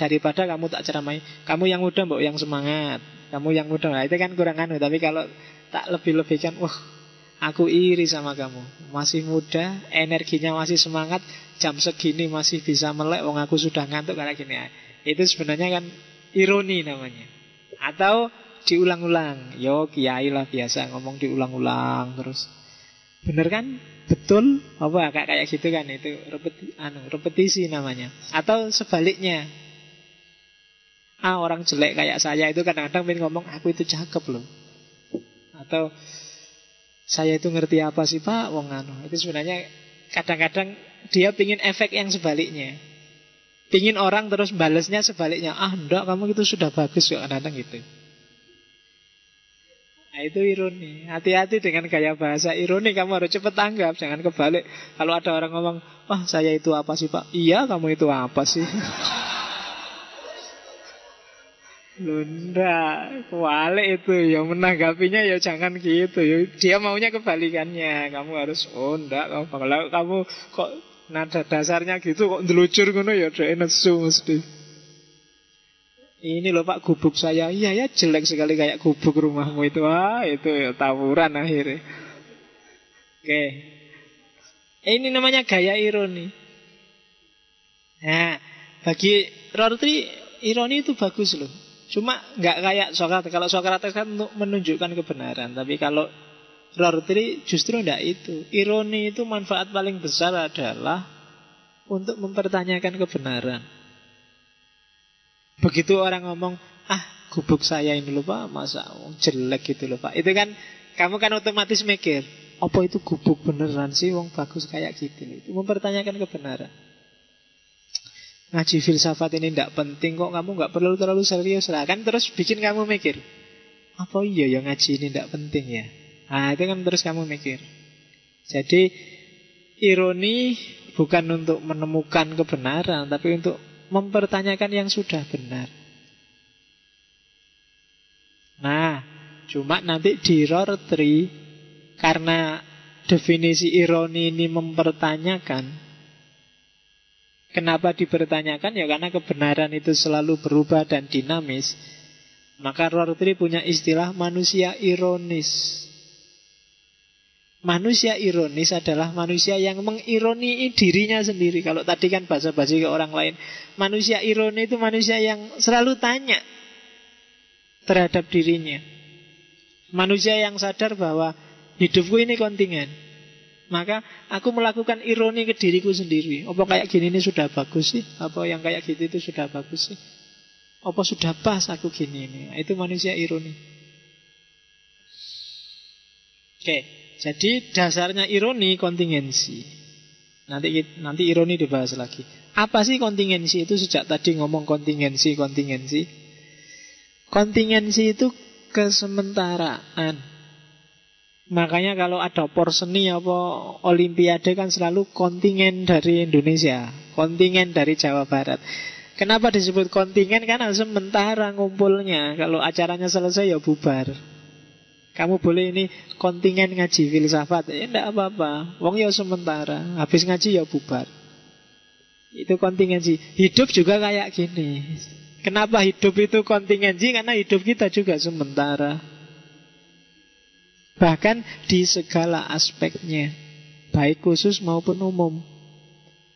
[SPEAKER 1] Daripada kamu tak ceramai, kamu yang muda mbok yang semangat, kamu yang muda. Nah, itu kan kurang anu. Tapi kalau tak lebih-lebihkan, wah, aku iri sama kamu. Masih muda, energinya masih semangat, jam segini masih bisa melek, wong aku sudah ngantuk kayak gini. Itu sebenarnya kan ironi namanya. Atau diulang-ulang. Yo kiai lah biasa ngomong diulang-ulang terus. Bener kan? Betul? Apa kayak gitu kan? Itu repetisi namanya. Atau sebaliknya. Orang jelek kayak saya itu kadang-kadang pengen ngomong aku itu cakep loh. Atau saya itu ngerti apa sih Pak? Itu sebenarnya kadang-kadang dia pingin efek yang sebaliknya. Pingin orang terus balesnya sebaliknya. Enggak, kamu itu sudah bagus kok, kadang-kadang gitu. Nah, itu ironi. Hati-hati dengan gaya bahasa ironi. Kamu harus cepat tanggap, jangan kebalik. Kalau ada orang ngomong, saya itu apa sih Pak? Iya, kamu itu apa sih? Lunda, kualik itu. Ya menanggapinya ya jangan gitu. Dia maunya kebalikannya. Kamu harus, enggak. Kalau kamu kok nada dasarnya gitu, kok ndelucur ngono ya dhek nesu mesti. Ini loh Pak, gubuk saya. Iya ya, jelek sekali kayak gubuk rumahmu itu. Itu ya tawuran akhirnya. Oke. Ini namanya gaya ironi. Nah, bagi Rorty ironi itu bagus loh. Cuma nggak kayak Sokrates. Kalau Sokrates kan untuk menunjukkan kebenaran. Tapi kalau Rorty justru enggak itu. Ironi itu manfaat paling besar adalah untuk mempertanyakan kebenaran. Begitu orang ngomong, gubuk saya ini loh Pak, masa jelek gitu loh Pak. Itu kan, kamu kan otomatis mikir, apa itu gubuk beneran sih, wong bagus kayak gitu. Itu mempertanyakan kebenaran. Ngaji filsafat ini tidak penting kok, kamu nggak perlu terlalu serius lah. Kan terus bikin kamu mikir, apa iya yang ngaji ini tidak penting ya? Nah, itu kan terus kamu mikir. Jadi ironi bukan untuk menemukan kebenaran, tapi untuk mempertanyakan yang sudah benar. Nah, cuma nanti di Rorty, karena definisi ironi ini mempertanyakan. Kenapa dipertanyakan? Ya karena kebenaran itu selalu berubah dan dinamis. Maka Rorty punya istilah manusia ironis. Manusia ironis adalah manusia yang mengironi dirinya sendiri. Kalau tadi kan basa-basi ke orang lain, manusia ironi itu manusia yang selalu tanya terhadap dirinya. Manusia yang sadar bahwa hidupku ini kontingen. Maka aku melakukan ironi ke diriku sendiri. Apa kayak gini ini sudah bagus sih? Apa yang kayak gitu itu sudah bagus sih? Apa sudah pas aku gini ini? Nah, itu manusia ironi. Oke, jadi dasarnya ironi kontingensi. Nanti ironi dibahas lagi. Apa sih kontingensi itu? Sejak tadi ngomong kontingensi. Kontingensi itu kesementaraan. Makanya kalau ada porseni apa olimpiade kan selalu kontingen dari Indonesia, kontingen dari Jawa Barat. Kenapa disebut kontingen? Karena sementara ngumpulnya. Kalau acaranya selesai ya bubar. Kamu boleh ini kontingen ngaji filsafat, ya enggak apa-apa. Wong ya sementara, habis ngaji ya bubar. Itu kontingensi. Hidup juga kayak gini. Kenapa hidup itu kontingensi? Karena hidup kita juga sementara. Bahkan di segala aspeknya, baik khusus maupun umum.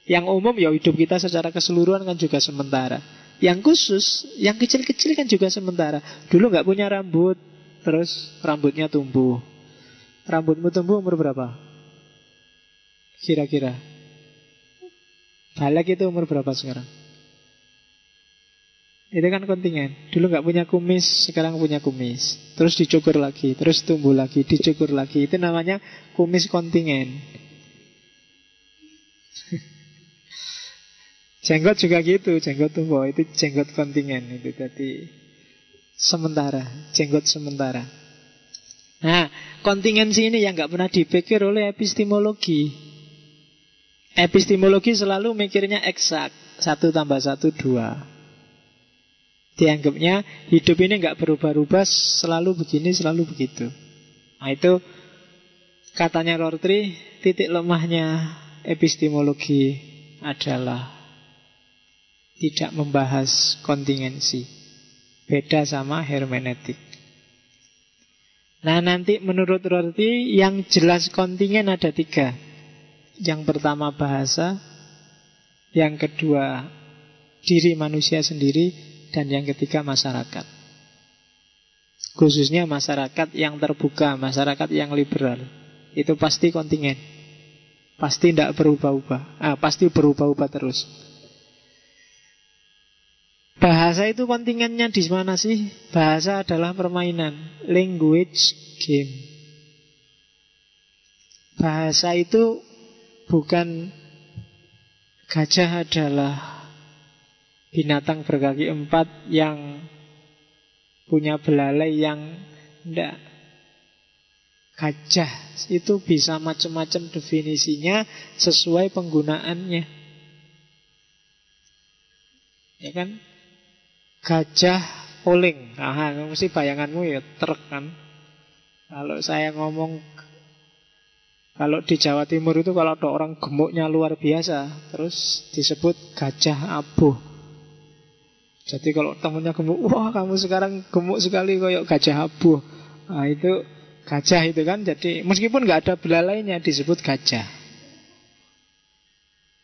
[SPEAKER 1] Yang umum ya hidup kita secara keseluruhan kan juga sementara. Yang khusus, yang kecil-kecil kan juga sementara. Dulu gak punya rambut, terus rambutnya tumbuh. Rambutmu tumbuh umur berapa? Kira-kira balik itu umur berapa sekarang? Itu kan kontingen. Dulu gak punya kumis, sekarang punya kumis. Terus dicukur lagi, terus tumbuh lagi, dicukur lagi. Itu namanya kumis kontingen. Jenggot juga gitu, jenggot tumbuh. Itu jenggot kontingen. Itu tadi sementara, jenggot sementara. Nah, kontingensi ini yang gak pernah dipikir oleh epistemologi. Epistemologi selalu mikirnya eksak. 1 + 1 = 2. Dianggapnya hidup ini nggak berubah-ubah, selalu begini, selalu begitu. Nah itu katanya Rorty, titik lemahnya epistemologi adalah tidak membahas kontingensi. Beda sama hermeneutik. Nah nanti menurut Rorty yang jelas kontingen ada 3. Yang pertama bahasa, yang kedua diri manusia sendiri, dan yang ketiga masyarakat. Khususnya masyarakat yang terbuka, masyarakat yang liberal. Itu pasti kontingen. Pasti tidak berubah-ubah. Pasti berubah-ubah terus. Bahasa itu kontingennya di mana sih? Bahasa adalah permainan. Language game. Bahasa itu bukan gajah adalah binatang berkaki 4 yang punya belalai yang enggak. Gajah itu bisa macam-macam definisinya sesuai penggunaannya. Ya kan? Gajah poling. Mesti bayanganmu ya truk kan. Kalau saya ngomong, kalau di Jawa Timur itu kalau ada orang gemuknya luar biasa, terus disebut gajah abuh. Jadi kalau temennya gemuk, wah kamu sekarang gemuk sekali kayak gajah abuh. Nah itu gajah itu kan. Jadi meskipun nggak ada belalainya disebut gajah.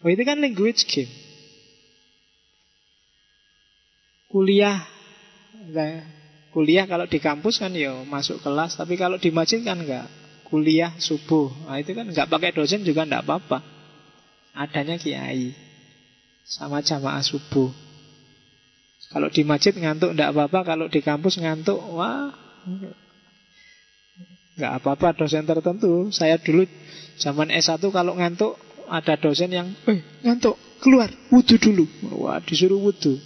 [SPEAKER 1] Oh itu kan language game. Kuliah kalau di kampus kan ya masuk kelas. Tapi kalau di masjid kan enggak. Kuliah subuh. Nah itu kan nggak pakai dosen juga enggak apa-apa. Adanya kiai sama jamaah subuh. Kalau di masjid ngantuk enggak apa-apa. Kalau di kampus ngantuk, wah enggak apa-apa dosen tertentu. Saya dulu zaman S1 kalau ngantuk, ada dosen yang ngantuk, keluar, wudu dulu. Wah disuruh wudu.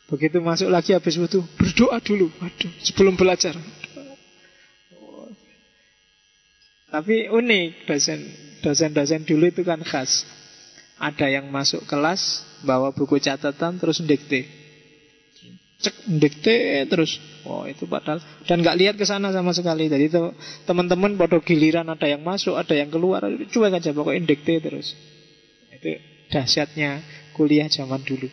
[SPEAKER 1] Begitu masuk lagi habis wudu, berdoa dulu. Waduh, sebelum belajar. Tapi unik, dosen-dosen dulu itu kan khas. Ada yang masuk kelas bawa buku catatan terus dikte. Cek dikte terus. Oh, itu padahal dan nggak lihat ke sana sama sekali. Jadi itu teman-teman pada giliran ada yang masuk, ada yang keluar, cuek aja pokoknya dikte terus. Itu dahsyatnya kuliah zaman dulu.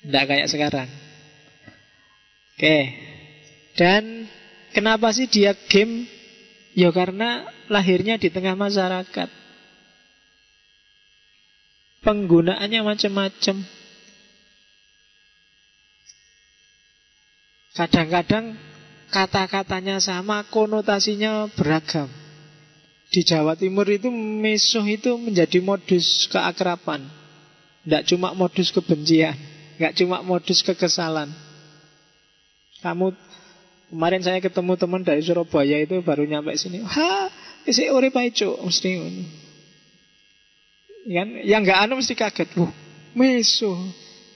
[SPEAKER 1] Nggak kayak sekarang. Oke. Dan kenapa sih dia game? Ya karena lahirnya di tengah masyarakat. Penggunaannya macam-macam. Kadang-kadang kata-katanya sama, konotasinya beragam. Di Jawa Timur itu mesuh itu menjadi modus keakraban. Tidak cuma modus kebencian, nggak cuma modus kekesalan. Kemarin saya ketemu teman dari Surabaya itu baru nyampe sini. Isi urip ae cuk, mesti ngono. Yang nggak mesti kaget. Mesuh.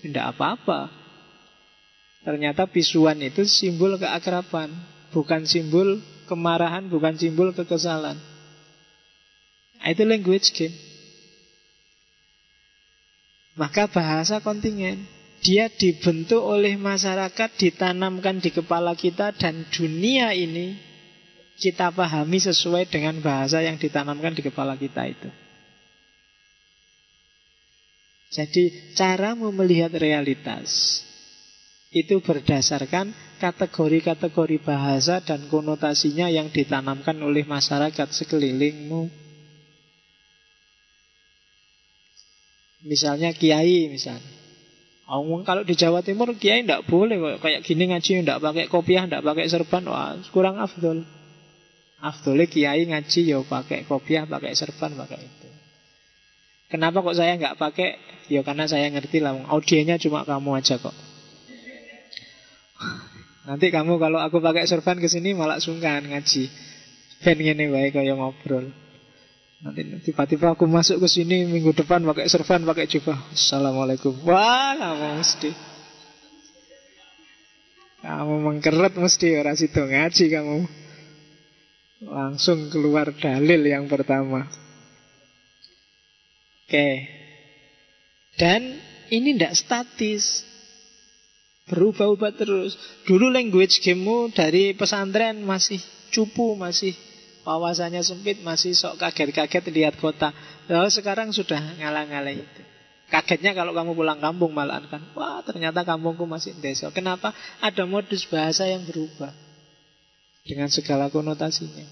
[SPEAKER 1] Tidak apa-apa. Ternyata pisuan itu simbol keakraban, bukan simbol kemarahan, bukan simbol kekesalan. Itu language game. Maka bahasa kontingen, dia dibentuk oleh masyarakat, ditanamkan di kepala kita, dan dunia ini kita pahami sesuai dengan bahasa yang ditanamkan di kepala kita itu. Jadi caramu melihat realitas itu berdasarkan kategori-kategori bahasa dan konotasinya yang ditanamkan oleh masyarakat sekelilingmu. Misalnya kiai misalnya. Kalau di Jawa Timur kiai tidak boleh kayak gini ngaji, tidak pakai kopiah, tidak pakai serban, wah kurang afdol. Afdolnya kiai ngaji ya pakai kopiah, pakai serban, pakai itu. Kenapa kok saya nggak pakai? Ya karena saya ngerti lah, audiennya cuma kamu aja kok. Nanti kamu kalau aku pakai serban ke sini malah sungkan ngaji. Ben ngene wae kaya ngobrol. Nanti tiba-tiba aku masuk ke sini minggu depan pakai serban, pakai jubah. Assalamualaikum. Wah, kamu mesti. Kamu mengkeret mesti ora sido ngaji kamu. Langsung keluar dalil yang pertama. Oke. Dan ini tidak statis, berubah-ubah terus. Dulu language gamemu dari pesantren masih cupu, masih wawasannya sempit, masih sok kaget-kaget lihat kota. Lalu sekarang sudah ngalah-ngalah itu. Kagetnya kalau kamu pulang kampung malahan kan, wah ternyata kampungku masih desa. Kenapa? Ada modus bahasa yang berubah dengan segala konotasinya.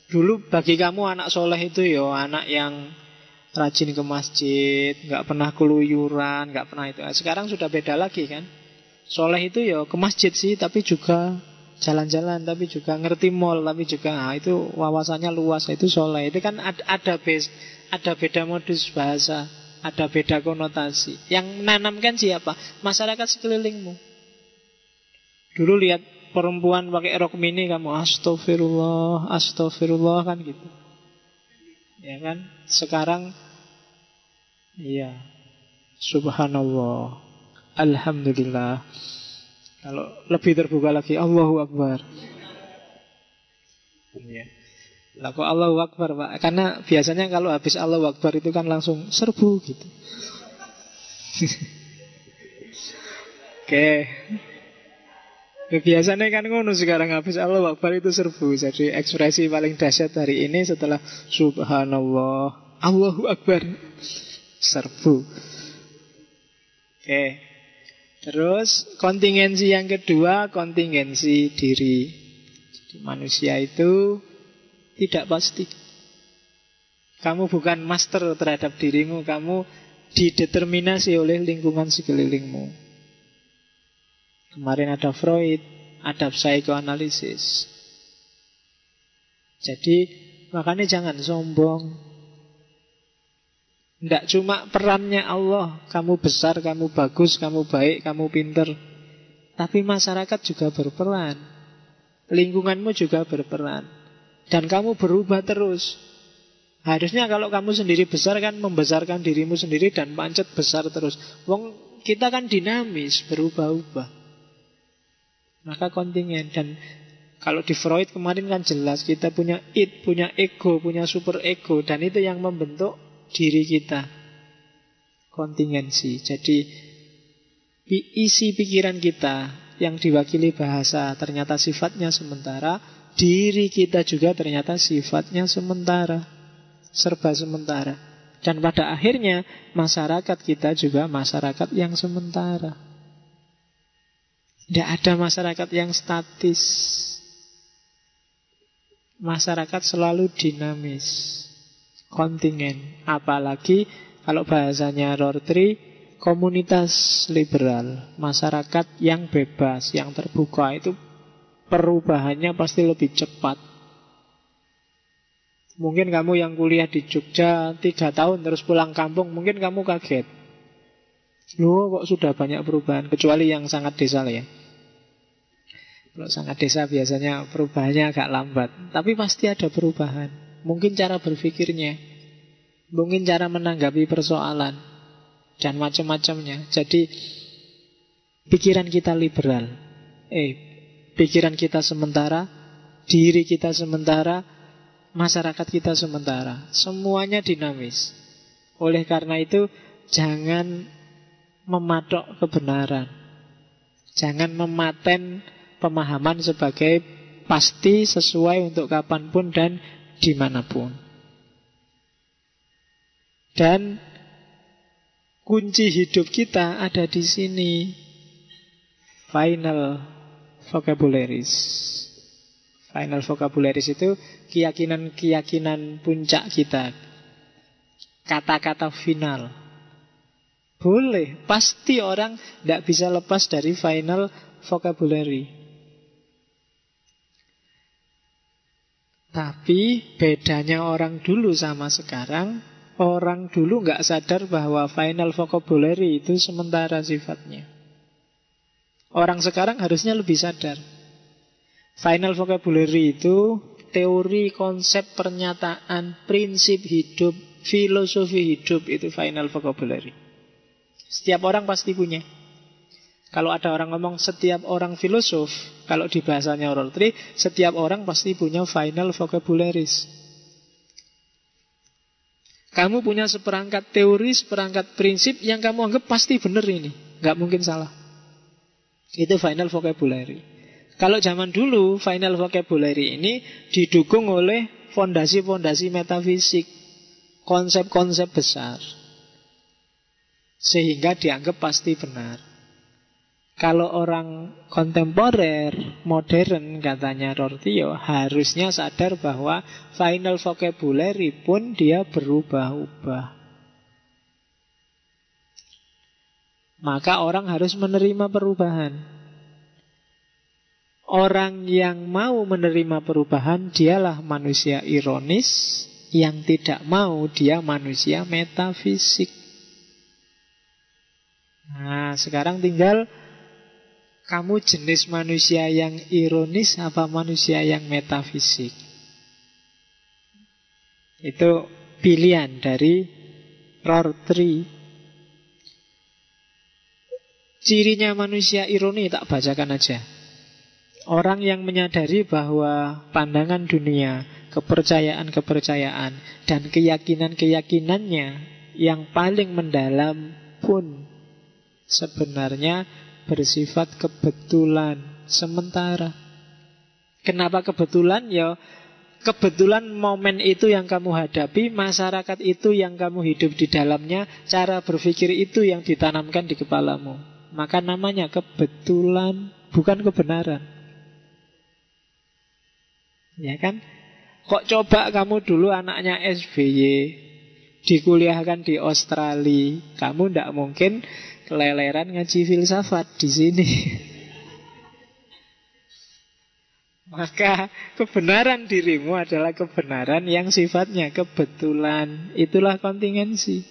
[SPEAKER 1] Dulu bagi kamu anak soleh itu ya anak yang rajin ke masjid, nggak pernah keluyuran, nggak pernah itu. Sekarang sudah beda lagi kan. Soleh itu ya ke masjid sih, tapi juga jalan-jalan, tapi juga ngerti mall, tapi juga itu wawasannya luas, itu soleh. Itu kan ada beda modus bahasa, ada beda konotasi. Yang menanamkan siapa? Masyarakat sekelilingmu. Dulu lihat perempuan pakai rok mini, kamu astagfirullah, astagfirullah kan gitu. Ya kan? Sekarang iya, subhanallah, alhamdulillah. Kalau lebih terbuka lagi, Allahu Akbar. Ya. Lah kok Allahu Akbar, Pak? Karena biasanya kalau habis Allahu Akbar itu kan langsung serbu gitu. Oke. Biasanya kan ngono sekarang habis Allahu Akbar itu serbu. Jadi ekspresi paling dahsyat hari ini setelah subhanallah, Allahu Akbar, serbu. Oke. Terus kontingensi yang kedua, kontingensi diri. Jadi manusia itu tidak pasti. Kamu bukan master terhadap dirimu, kamu dideterminasi oleh lingkungan sekelilingmu. Kemarin ada Freud, ada psikoanalisis. Jadi makanya jangan sombong. Tidak cuma perannya Allah, kamu besar, kamu bagus, kamu baik, kamu pinter. Tapi masyarakat juga berperan, lingkunganmu juga berperan. Dan kamu berubah terus. Harusnya kalau kamu sendiri besar kan membesarkan dirimu sendiri dan pancet besar terus. Wong kita kan dinamis, berubah-ubah. Maka kontingen. Dan Kalau di Freud kemarin kan jelas kita punya id, punya ego, punya super ego, dan itu yang membentuk diri kita. Kontingensi. Jadi isi pikiran kita yang diwakili bahasa ternyata sifatnya sementara, diri kita juga ternyata sifatnya sementara, serba sementara. Dan pada akhirnya masyarakat kita juga masyarakat yang sementara. Tidak ada masyarakat yang statis. Masyarakat selalu dinamis, kontingen. Apalagi kalau bahasanya Rorty, komunitas liberal, masyarakat yang bebas, yang terbuka, itu perubahannya pasti lebih cepat. Mungkin kamu yang kuliah di Jogja 3 tahun terus pulang kampung, mungkin kamu kaget. Loh, kok sudah banyak perubahan? Kecuali yang sangat desa lah ya. Kalau sangat desa biasanya perubahannya agak lambat, tapi pasti ada perubahan. Mungkin cara berpikirnya, mungkin cara menanggapi persoalan, dan macam-macamnya. Jadi pikiran kita liberal, pikiran kita sementara, diri kita sementara, masyarakat kita sementara. Semuanya dinamis. Oleh karena itu jangan mematok kebenaran, jangan mematen pemahaman sebagai pasti sesuai untuk kapanpun dan dimanapun. Dan kunci hidup kita ada di sini. Final vocabularies. Final vocabularies itu keyakinan-keyakinan puncak kita. Kata-kata final. Boleh, pasti orang tidak bisa lepas dari final vocabulary. Tapi bedanya orang dulu sama sekarang, orang dulu nggak sadar bahwa final vocabulary itu sementara sifatnya. Orang sekarang harusnya lebih sadar. Final vocabulary itu teori, konsep, pernyataan, prinsip hidup, filosofi hidup, itu final vocabulary. Setiap orang pasti punya. Kalau ada orang ngomong setiap orang filosof, kalau di bahasanya Rorty, setiap orang pasti punya final vocabularies. Kamu punya seperangkat teori, seperangkat prinsip yang kamu anggap pasti benar ini, nggak mungkin salah. Itu final vocabulary. Kalau zaman dulu, final vocabulary ini didukung oleh fondasi-fondasi metafisik, konsep-konsep besar, sehingga dianggap pasti benar. Kalau orang kontemporer, modern, katanya Rorty, harusnya sadar bahwa final vocabulary pun dia berubah-ubah. Maka orang harus menerima perubahan. Orang yang mau menerima perubahan, dialah manusia ironis. Yang tidak mau, dia manusia metafisik. Nah, sekarang tinggal kamu jenis manusia yang ironis apa manusia yang metafisik? Itu pilihan dari Rorty. Cirinya manusia ironi tak bacakan aja. Orang yang menyadari bahwa pandangan dunia, kepercayaan-kepercayaan, dan keyakinan-keyakinannya yang paling mendalam pun sebenarnya bersifat kebetulan sementara. Kenapa kebetulan? Ya, kebetulan momen itu yang kamu hadapi, masyarakat itu yang kamu hidup di dalamnya, cara berpikir itu yang ditanamkan di kepalamu. Maka namanya kebetulan, bukan kebenaran. Ya kan? Kok coba kamu dulu anaknya SBY, dikuliahkan di Australia, kamu tidak mungkin keleleran ngaji filsafat di sini. Maka kebenaran dirimu adalah kebenaran yang sifatnya kebetulan. Itulah kontingensi.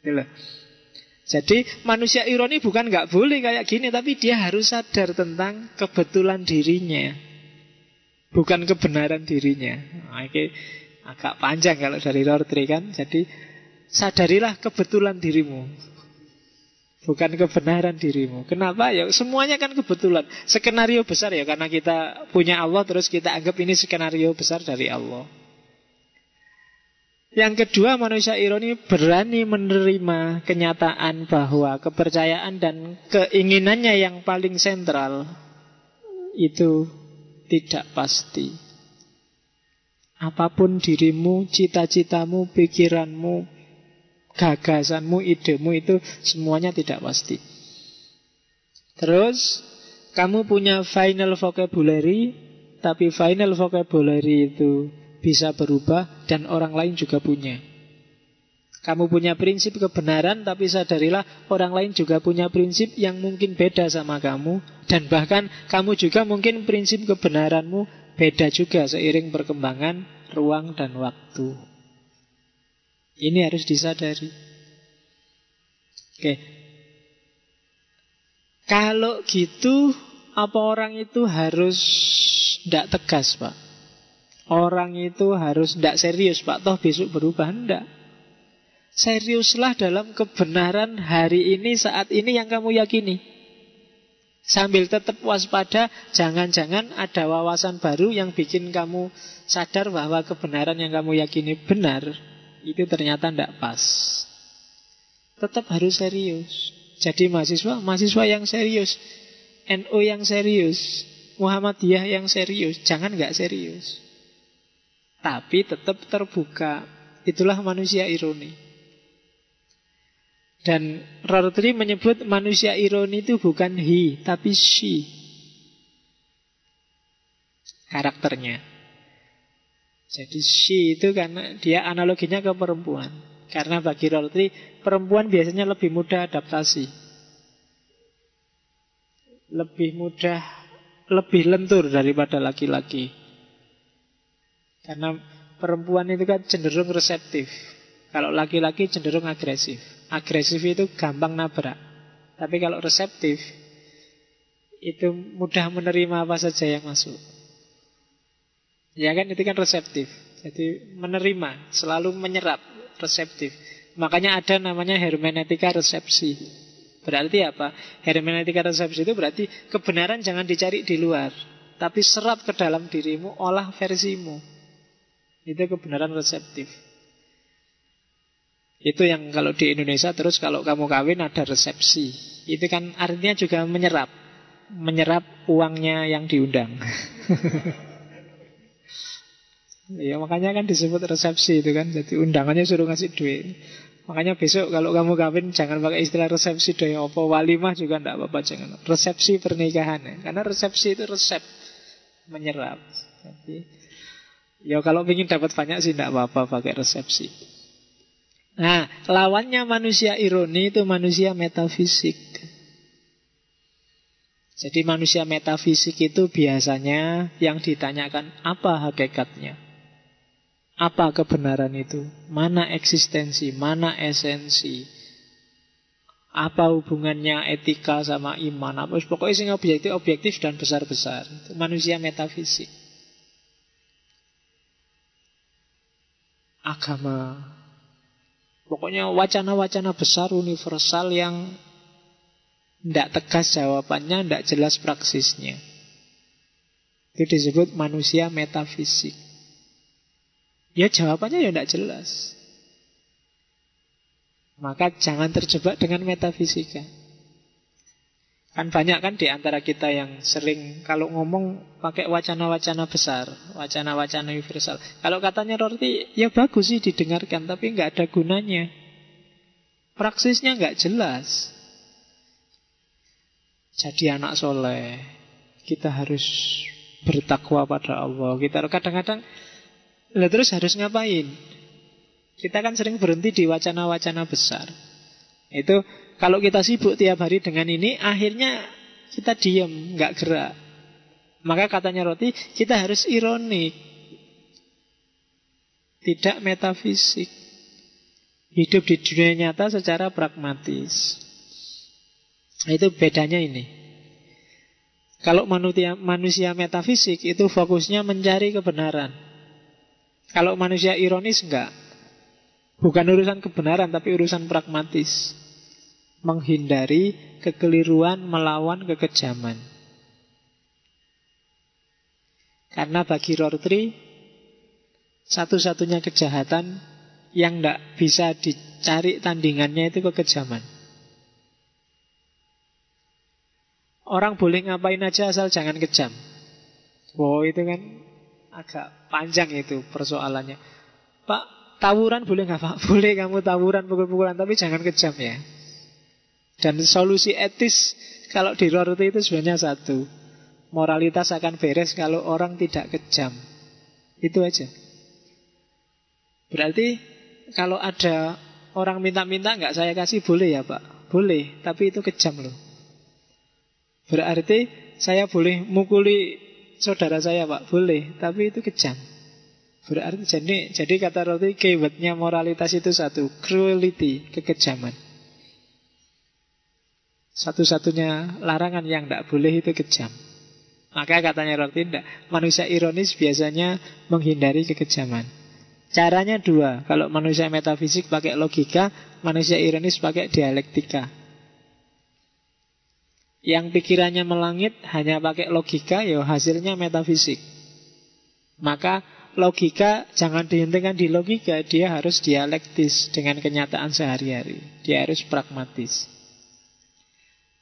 [SPEAKER 1] Itulah. Jadi manusia ironi bukan nggak boleh kayak gini, tapi dia harus sadar tentang kebetulan dirinya, bukan kebenaran dirinya. Nah, ini agak panjang kalau dari Rorty kan. Jadi sadarilah kebetulan dirimu. bukan kebenaran dirimu. Kenapa? Ya semuanya kan kebetulan. Skenario besar ya karena kita punya Allah, terus kita anggap ini skenario besar dari Allah. Yang kedua, manusia ironi berani menerima kenyataan bahwa kepercayaan dan keinginannya yang paling sentral itu tidak pasti. Apapun dirimu, cita-citamu, pikiranmu, gagasanmu, idemu, itu semuanya tidak pasti. Terus kamu punya final vocabulary, tapi final vocabulary itu bisa berubah dan orang lain juga punya. Kamu punya prinsip kebenaran, tapi sadarilah orang lain juga punya prinsip yang mungkin beda sama kamu. Dan bahkan kamu juga mungkin prinsip kebenaranmu beda juga seiring perkembangan ruang dan waktu. Ini harus disadari. Oke. Kalau gitu, apa orang itu harus tidak tegas, Pak? Orang itu harus tidak serius, Pak, toh besok berubah. Tidak. Seriuslah dalam kebenaran hari ini, saat ini yang kamu yakini. Sambil tetap waspada, jangan-jangan ada wawasan baru yang bikin kamu sadar bahwa kebenaran yang kamu yakini benar, itu ternyata tidak pas. Tetap harus serius. Jadi mahasiswa yang serius, NU yang serius, Muhammadiyah yang serius, jangan nggak serius. Tapi tetap terbuka. Itulah manusia ironi. Dan Rorty menyebut manusia ironi itu bukan he, tapi she. Karakternya. Jadi she itu karena dia analoginya ke perempuan. Karena bagi Rorty, perempuan biasanya lebih mudah adaptasi. Lebih mudah, lebih lentur daripada laki-laki. Karena perempuan itu kan cenderung reseptif. Kalau laki-laki cenderung agresif. Agresif itu gampang nabrak. Tapi kalau reseptif, itu mudah menerima apa saja yang masuk. Ya kan, itu kan reseptif. Jadi menerima, selalu menyerap, reseptif. Makanya ada namanya hermeneutika resepsi. Berarti apa? Hermeneutika resepsi itu berarti kebenaran jangan dicari di luar, tapi serap ke dalam dirimu, olah versimu. Itu kebenaran reseptif. Itu yang kalau di Indonesia. Terus kalau kamu kawin ada resepsi. Itu kan artinya juga menyerap. Menyerap uangnya yang diundang. Ya makanya kan disebut resepsi itu kan. Jadi undangannya suruh ngasih duit. Makanya besok kalau kamu kawin jangan pakai istilah resepsi deh. Apa walimah juga enggak apa-apa, jangan. Resepsi pernikahan ya. Karena resepsi itu resep, menyerap. Jadi ya kalau ingin dapat banyak sih enggak apa-apa pakai resepsi. Nah, lawannya manusia ironi itu manusia metafisik. Jadi manusia metafisik itu biasanya yang ditanyakan apa hakikatnya, apa kebenaran itu, mana eksistensi, mana esensi, apa hubungannya etika sama iman, apa pokoknya sing objektif dan besar-besar. Itu manusia metafisik. Agama, pokoknya wacana-wacana besar universal yang tidak tegas jawabannya, tidak jelas praksisnya. Itu disebut manusia metafisik. Ya jawabannya ya tidak jelas. Maka jangan terjebak dengan metafisika. Kan banyak kan di antara kita yang sering kalau ngomong pakai wacana-wacana besar, wacana-wacana universal. Kalau katanya Rorty, ya bagus sih didengarkan, tapi nggak ada gunanya. Praksisnya nggak jelas. Jadi anak soleh, kita harus bertakwa pada Allah. Kita kadang-kadang, lah terus harus ngapain? Kita kan sering berhenti di wacana-wacana besar. Itu kalau kita sibuk tiap hari dengan ini, akhirnya kita diam, nggak gerak. Maka katanya Rorty, kita harus ironik, tidak metafisik. Hidup di dunia nyata secara pragmatis. Itu bedanya ini. Kalau manusia metafisik itu fokusnya mencari kebenaran. Kalau manusia ironis enggak. Bukan urusan kebenaran, tapi urusan pragmatis. menghindari kekeliruan, melawan kekejaman. Karena bagi Rorty, satu-satunya kejahatan yang tidak bisa dicari tandingannya itu kekejaman. Orang boleh ngapain aja asal jangan kejam. Wow, itu kan agak panjang itu persoalannya. Pak, tawuran boleh nggak Pak? Boleh kamu tawuran, pukul-pukulan, tapi jangan kejam ya. Dan solusi etis kalau di Rorty itu sebenarnya satu. Moralitas akan beres kalau orang tidak kejam. Itu aja. Berarti kalau ada orang minta-minta nggak saya kasih, boleh ya Pak? Boleh, tapi itu kejam loh. Berarti saya boleh mukuli saudara saya Pak? Boleh, tapi itu kejam. Berarti jadi kata Rorty, keywordnya moralitas itu satu, cruelty, kekejaman. Satu-satunya larangan yang tidak boleh itu kejam. Maka katanya Rorty, tidak, manusia ironis biasanya menghindari kekejaman. Caranya dua. Kalau manusia metafisik pakai logika, manusia ironis pakai dialektika. Yang pikirannya melangit hanya pakai logika, ya hasilnya metafisik. Maka logika jangan dihentikan di logika, dia harus dialektis dengan kenyataan sehari-hari. Dia harus pragmatis.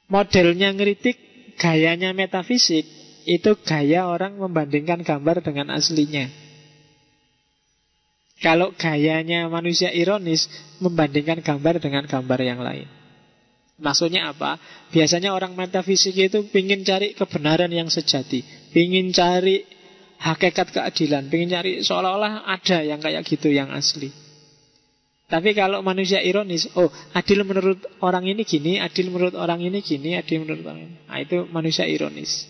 [SPEAKER 1] Modelnya ngeritik, gayanya metafisik, itu gaya orang membandingkan gambar dengan aslinya. Kalau gayanya manusia ironis, membandingkan gambar dengan gambar yang lain. Maksudnya apa? Biasanya orang metafisik itu ingin cari kebenaran yang sejati, ingin cari hakikat keadilan, ingin cari seolah-olah ada yang kayak gitu, yang asli. Tapi kalau manusia ironis, oh adil menurut orang ini gini, adil menurut orang ini gini, adil menurut orang ini. Nah, itu manusia ironis.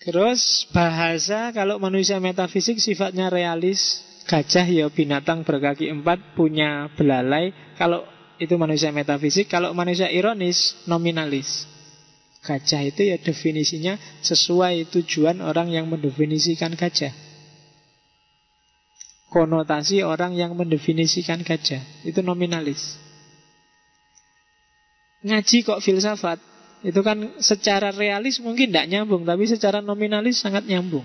[SPEAKER 1] Terus bahasa, kalau manusia metafisik sifatnya realis. Gajah ya binatang berkaki empat, punya belalai. Kalau itu manusia metafisik. Kalau manusia ironis, nominalis. Gajah itu ya definisinya sesuai tujuan orang yang mendefinisikan gajah. Konotasi orang yang mendefinisikan gajah, itu nominalis. Ngaji kok filsafat, itu kan secara realis mungkin tidak nyambung, tapi secara nominalis sangat nyambung.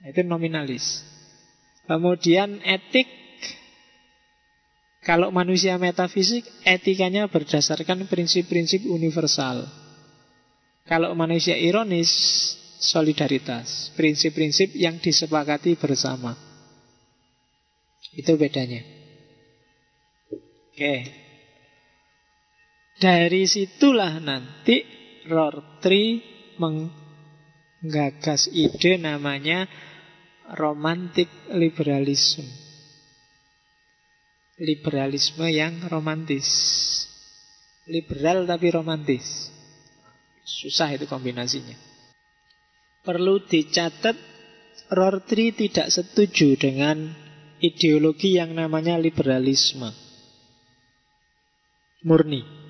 [SPEAKER 1] Itu nominalis. Kemudian etik. Kalau manusia metafisik, etikanya berdasarkan prinsip-prinsip universal. Kalau manusia ironis, solidaritas, prinsip-prinsip yang disepakati bersama. Itu bedanya. Oke. Dari situlah nanti Rorty menggagas ide namanya romantic liberalism. Liberalisme yang romantis. Liberal tapi romantis. Susah itu kombinasinya. Perlu dicatat, Rorty tidak setuju dengan ideologi yang namanya liberalisme murni.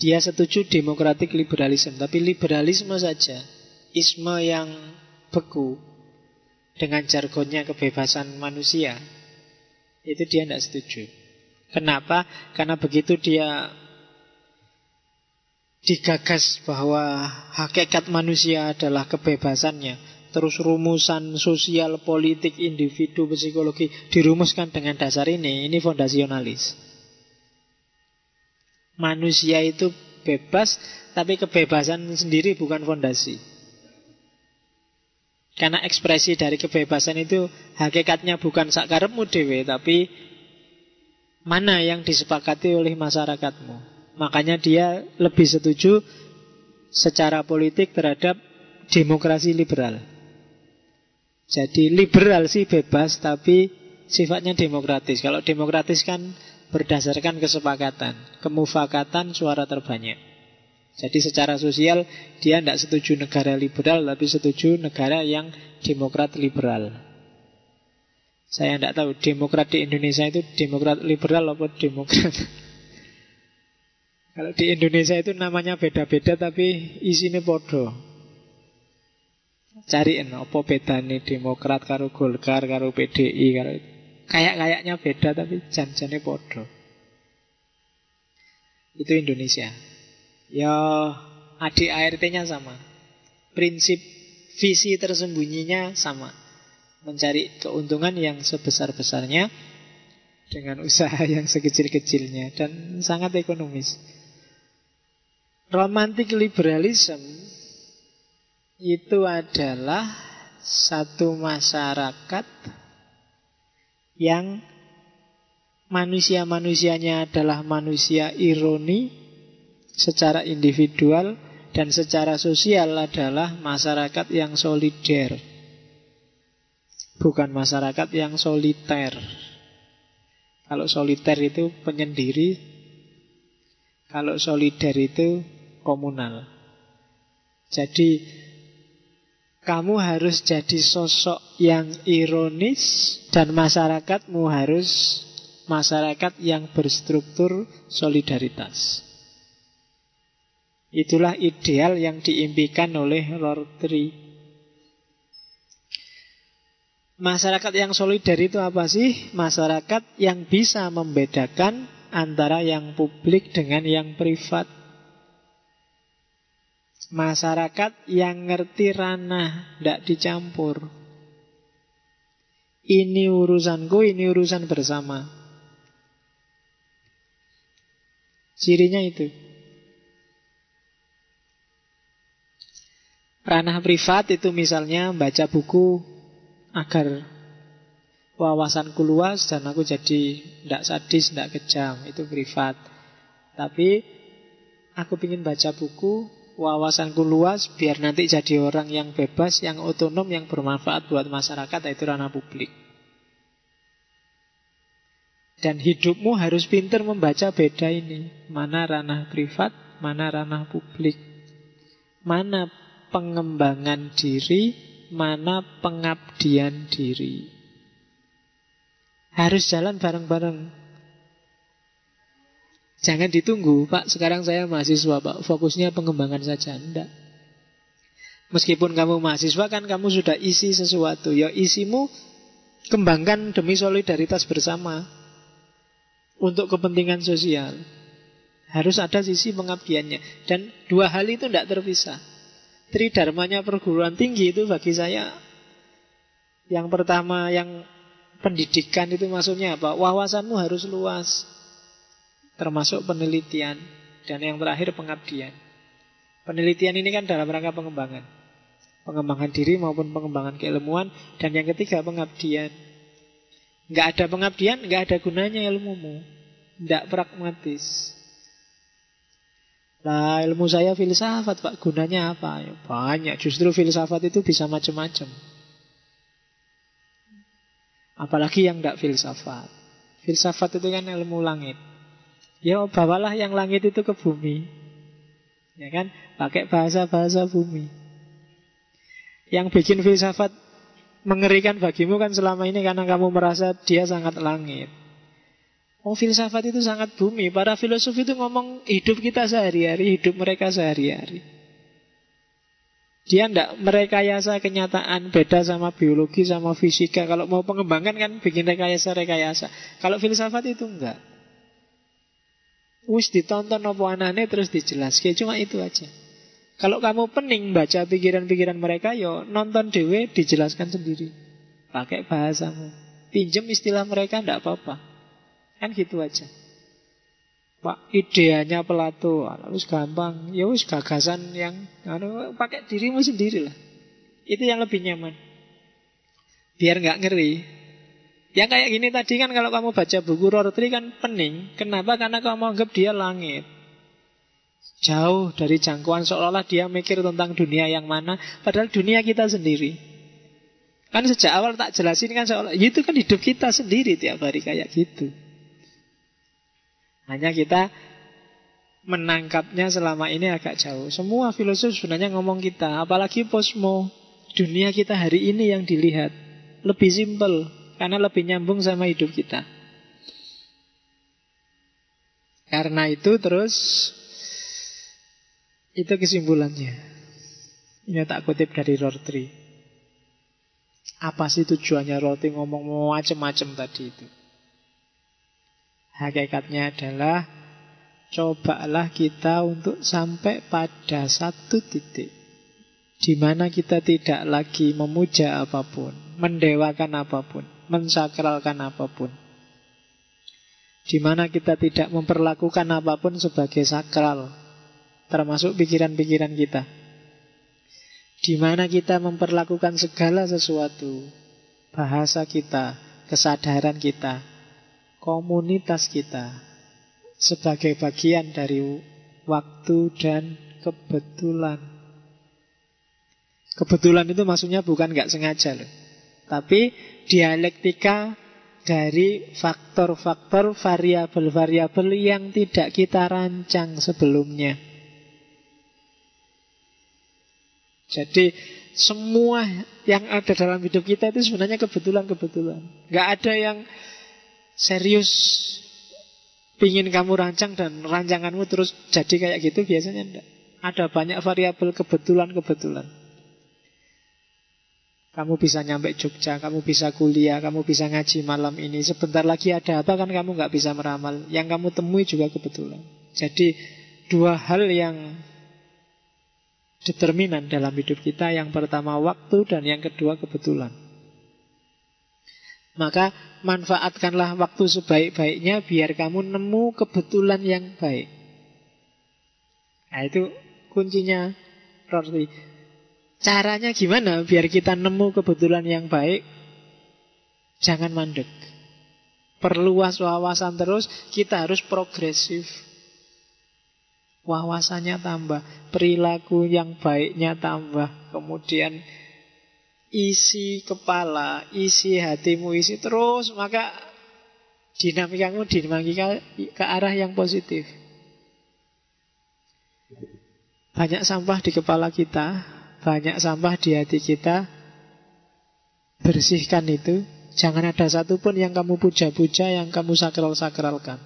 [SPEAKER 1] Dia setuju democratic liberalism, tapi liberalisme saja, isme yang beku, dengan jargonnya kebebasan manusia, itu dia tidak setuju. Kenapa? Karena begitu dia digagas bahwa hakikat manusia adalah kebebasannya, terus rumusan sosial, politik, individu, psikologi dirumuskan dengan dasar ini fondasionalis. Manusia itu bebas, tapi kebebasan sendiri bukan fondasi. Karena ekspresi dari kebebasan itu hakikatnya bukan sakarepmu dhewe, tapi mana yang disepakati oleh masyarakatmu. Makanya dia lebih setuju secara politik terhadap demokrasi liberal. Jadi liberal sih bebas, tapi sifatnya demokratis. Kalau demokratis kan berdasarkan kesepakatan, kemufakatan suara terbanyak. Jadi secara sosial dia tidak setuju negara liberal, tapi setuju negara yang demokrat liberal. Saya tidak tahu demokrat di Indonesia itu demokrat liberal atau demokrat. Kalau di Indonesia itu namanya beda-beda tapi isinya podo. Cariin apa bedane demokrat karo Golkar karo PDI karo Kayak-kayaknya beda tapi jan-jane podo. Itu Indonesia. Ya, ADART-nya sama. Prinsip visi tersembunyinya sama. Mencari keuntungan yang sebesar-besarnya dengan usaha yang sekecil-kecilnya dan sangat ekonomis. Romantic liberalism itu adalah satu masyarakat yang manusia-manusianya adalah manusia ironi secara individual dan secara sosial adalah masyarakat yang solider. Bukan masyarakat yang soliter. Kalau soliter itu penyendiri, kalau solider itu komunal. Jadi kamu harus jadi sosok yang ironis dan masyarakatmu harus masyarakat yang berstruktur solidaritas. Itulah ideal yang diimpikan oleh Rorty. Masyarakat yang solidar itu apa sih? Masyarakat yang bisa membedakan antara yang publik dengan yang privat. Masyarakat yang ngerti ranah, tidak dicampur. Ini urusanku, ini urusan bersama. Cirinya itu. Ranah privat itu misalnya baca buku agar wawasanku luas dan aku jadi tidak sadis, tidak kejam. Itu privat. Tapi aku ingin baca buku, wawasanku luas biar nanti jadi orang yang bebas, yang otonom, yang bermanfaat buat masyarakat. Itu ranah publik. Dan hidupmu harus pintar membaca beda ini. Mana ranah privat, mana ranah publik. Mana pengembangan diri, mana pengabdian diri. Harus jalan bareng-bareng. Jangan ditunggu, Pak, sekarang saya mahasiswa, Pak, fokusnya pengembangan saja. Enggak. Meskipun kamu mahasiswa kan kamu sudah isi sesuatu. Ya isimu kembangkan demi solidaritas bersama. Untuk kepentingan sosial. Harus ada sisi pengabdiannya. Dan dua hal itu tidak terpisah. Tridharmanya perguruan tinggi itu bagi saya, yang pertama yang pendidikan itu maksudnya apa? Wawasanmu harus luas, termasuk penelitian. Dan yang terakhir pengabdian. Penelitian ini kan dalam rangka pengembangan. Pengembangan diri maupun pengembangan keilmuan. Dan yang ketiga pengabdian. Nggak ada pengabdian, nggak ada gunanya ilmumu. Nggak pragmatis. Lah ilmu saya filsafat, Pak, gunanya apa? Ya, banyak, justru filsafat itu bisa macam-macam. Apalagi yang tidak filsafat. Filsafat itu kan ilmu langit. Ya bawalah yang langit itu ke bumi. Ya kan? Pakai bahasa-bahasa bumi. Yang bikin filsafat mengerikan bagimu kan selama ini karena kamu merasa dia sangat langit. Oh, filsafat itu sangat bumi. Para filosof itu ngomong hidup kita sehari-hari, hidup mereka sehari-hari. Dia tidak merekayasa kenyataan. Beda sama biologi, sama fisika. Kalau mau pengembangan kan bikin rekayasa-rekayasa. Kalau filsafat itu enggak. Wis ditonton apa anane terus dijelaskan. Cuma itu aja. Kalau kamu pening baca pikiran-pikiran mereka, yo nonton dewe dijelaskan sendiri. Pakai bahasamu. Pinjem istilah mereka tidak apa-apa. Kan gitu aja. Pak, ideanya Plato, wis gampang. Ya wis gagasan yang pakai dirimu sendiri lah. Itu yang lebih nyaman. Biar nggak ngeri. Yang kayak gini tadi kan kalau kamu baca buku Rorty kan pening. Kenapa? Karena kamu anggap dia langit. Jauh dari jangkauan, seolah-olah dia mikir tentang dunia yang mana. Padahal dunia kita sendiri. Kan sejak awal tak jelasin kan seolah itu kan hidup kita sendiri tiap hari kayak gitu. Hanya kita menangkapnya selama ini agak jauh. Semua filosof sebenarnya ngomong kita. Apalagi posmo. Dunia kita hari ini yang dilihat lebih simpel. Karena lebih nyambung sama hidup kita. Karena itu terus itu kesimpulannya. Ini tak kutip dari Rorty. Apa sih tujuannya roti ngomong macam-macam tadi itu? Hakikatnya adalah cobalah kita untuk sampai pada satu titik di mana kita tidak lagi memuja apapun, mendewakan apapun, mensakralkan apapun. Di mana kita tidak memperlakukan apapun sebagai sakral, termasuk pikiran-pikiran kita. Di mana kita memperlakukan segala sesuatu, bahasa kita, kesadaran kita, komunitas kita, sebagai bagian dari waktu dan kebetulan. Kebetulan itu maksudnya bukan nggak sengaja loh, tapi dialektika dari faktor-faktor variabel-variabel yang tidak kita rancang sebelumnya. Jadi semua yang ada dalam hidup kita itu sebenarnya kebetulan-kebetulan. Nggak ada yang serius pingin kamu rancang dan rancanganmu terus jadi kayak gitu, biasanya enggak. Ada banyak variabel kebetulan-kebetulan. Kamu bisa nyampe Jogja, kamu bisa kuliah, kamu bisa ngaji malam ini. Sebentar lagi ada apa kan kamu nggak bisa meramal. Yang kamu temui juga kebetulan. Jadi dua hal yang determinan dalam hidup kita. Yang pertama waktu dan yang kedua kebetulan. Maka manfaatkanlah waktu sebaik-baiknya biar kamu nemu kebetulan yang baik. Nah itu kuncinya, Rorty. Caranya gimana biar kita nemu kebetulan yang baik? Jangan mandek. Perluas wawasan terus, kita harus progresif. Wawasannya tambah, perilaku yang baiknya tambah. Kemudian isi kepala, isi hatimu, isi terus. Maka dinamikamu dinamika ke arah yang positif. Banyak sampah di kepala kita, banyak sampah di hati kita. Bersihkan itu. Jangan ada satupun yang kamu puja-puja, yang kamu sakral-sakralkan.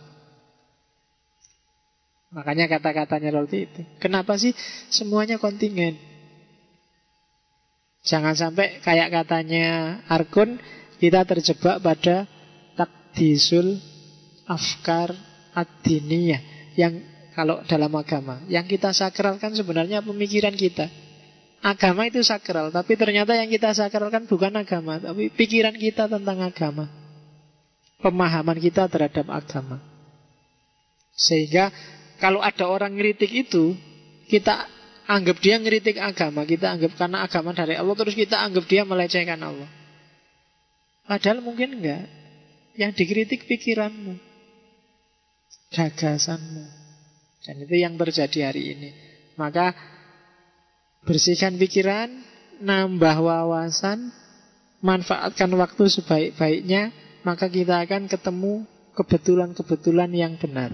[SPEAKER 1] Makanya kata-katanya Rolti itu. Kenapa sih semuanya kontingen? Jangan sampai kayak katanya Arkun, kita terjebak pada takdisul afkar ad-diniyah. Yang kalau dalam agama, yang kita sakralkan sebenarnya pemikiran kita. Agama itu sakral, tapi ternyata yang kita sakralkan bukan agama, tapi pikiran kita tentang agama, pemahaman kita terhadap agama. Sehingga kalau ada orang ngeritik itu, kita anggap dia ngeritik agama, kita anggap karena agama dari Allah, terus kita anggap dia melecehkan Allah. Padahal mungkin enggak. Yang dikritik pikiranmu, gagasanmu. Dan itu yang terjadi hari ini. Maka bersihkan pikiran, nambah wawasan, manfaatkan waktu sebaik-baiknya, maka kita akan ketemu kebetulan-kebetulan yang benar.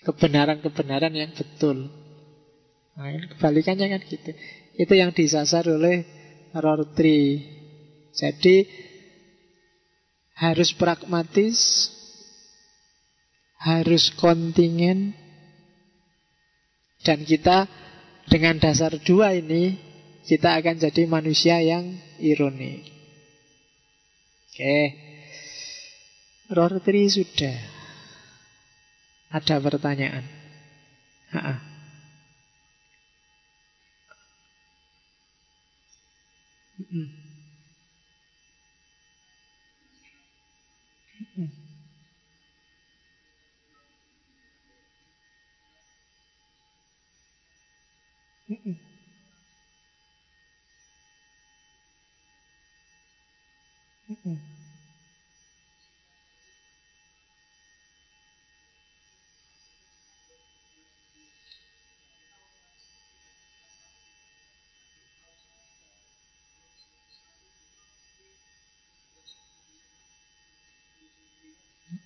[SPEAKER 1] Kebenaran-kebenaran yang betul. Nah, kebalikannya kan gitu. Itu yang disasar oleh Rorty. Jadi harus pragmatis, harus kontingen. Dan kita dengan dasar dua ini, kita akan jadi manusia yang ironi. Oke. Rorty sudah. Ada pertanyaan? Ha-ha. Mm-mm. Mm-mm. Mm-mm. Mm-mm.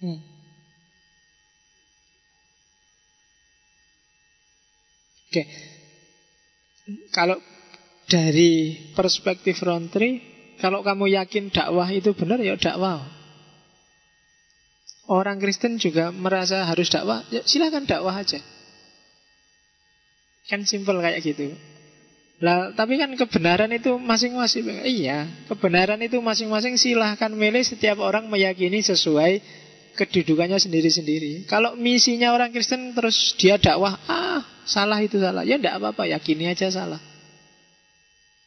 [SPEAKER 1] Mm-mm. Oke. Kalau dari perspektif Rontri, kalau kamu yakin dakwah itu benar, ya dakwah. Orang Kristen juga merasa harus dakwah, ya silakan dakwah aja. Kan simpel kayak gitu. Lah, tapi kan kebenaran itu masing-masing. Iya, kebenaran itu masing-masing, silahkan milih, setiap orang meyakini sesuai kedudukannya sendiri-sendiri. Kalau misinya orang Kristen terus dia dakwah, salah itu salah. Ya enggak apa-apa, yakini aja salah.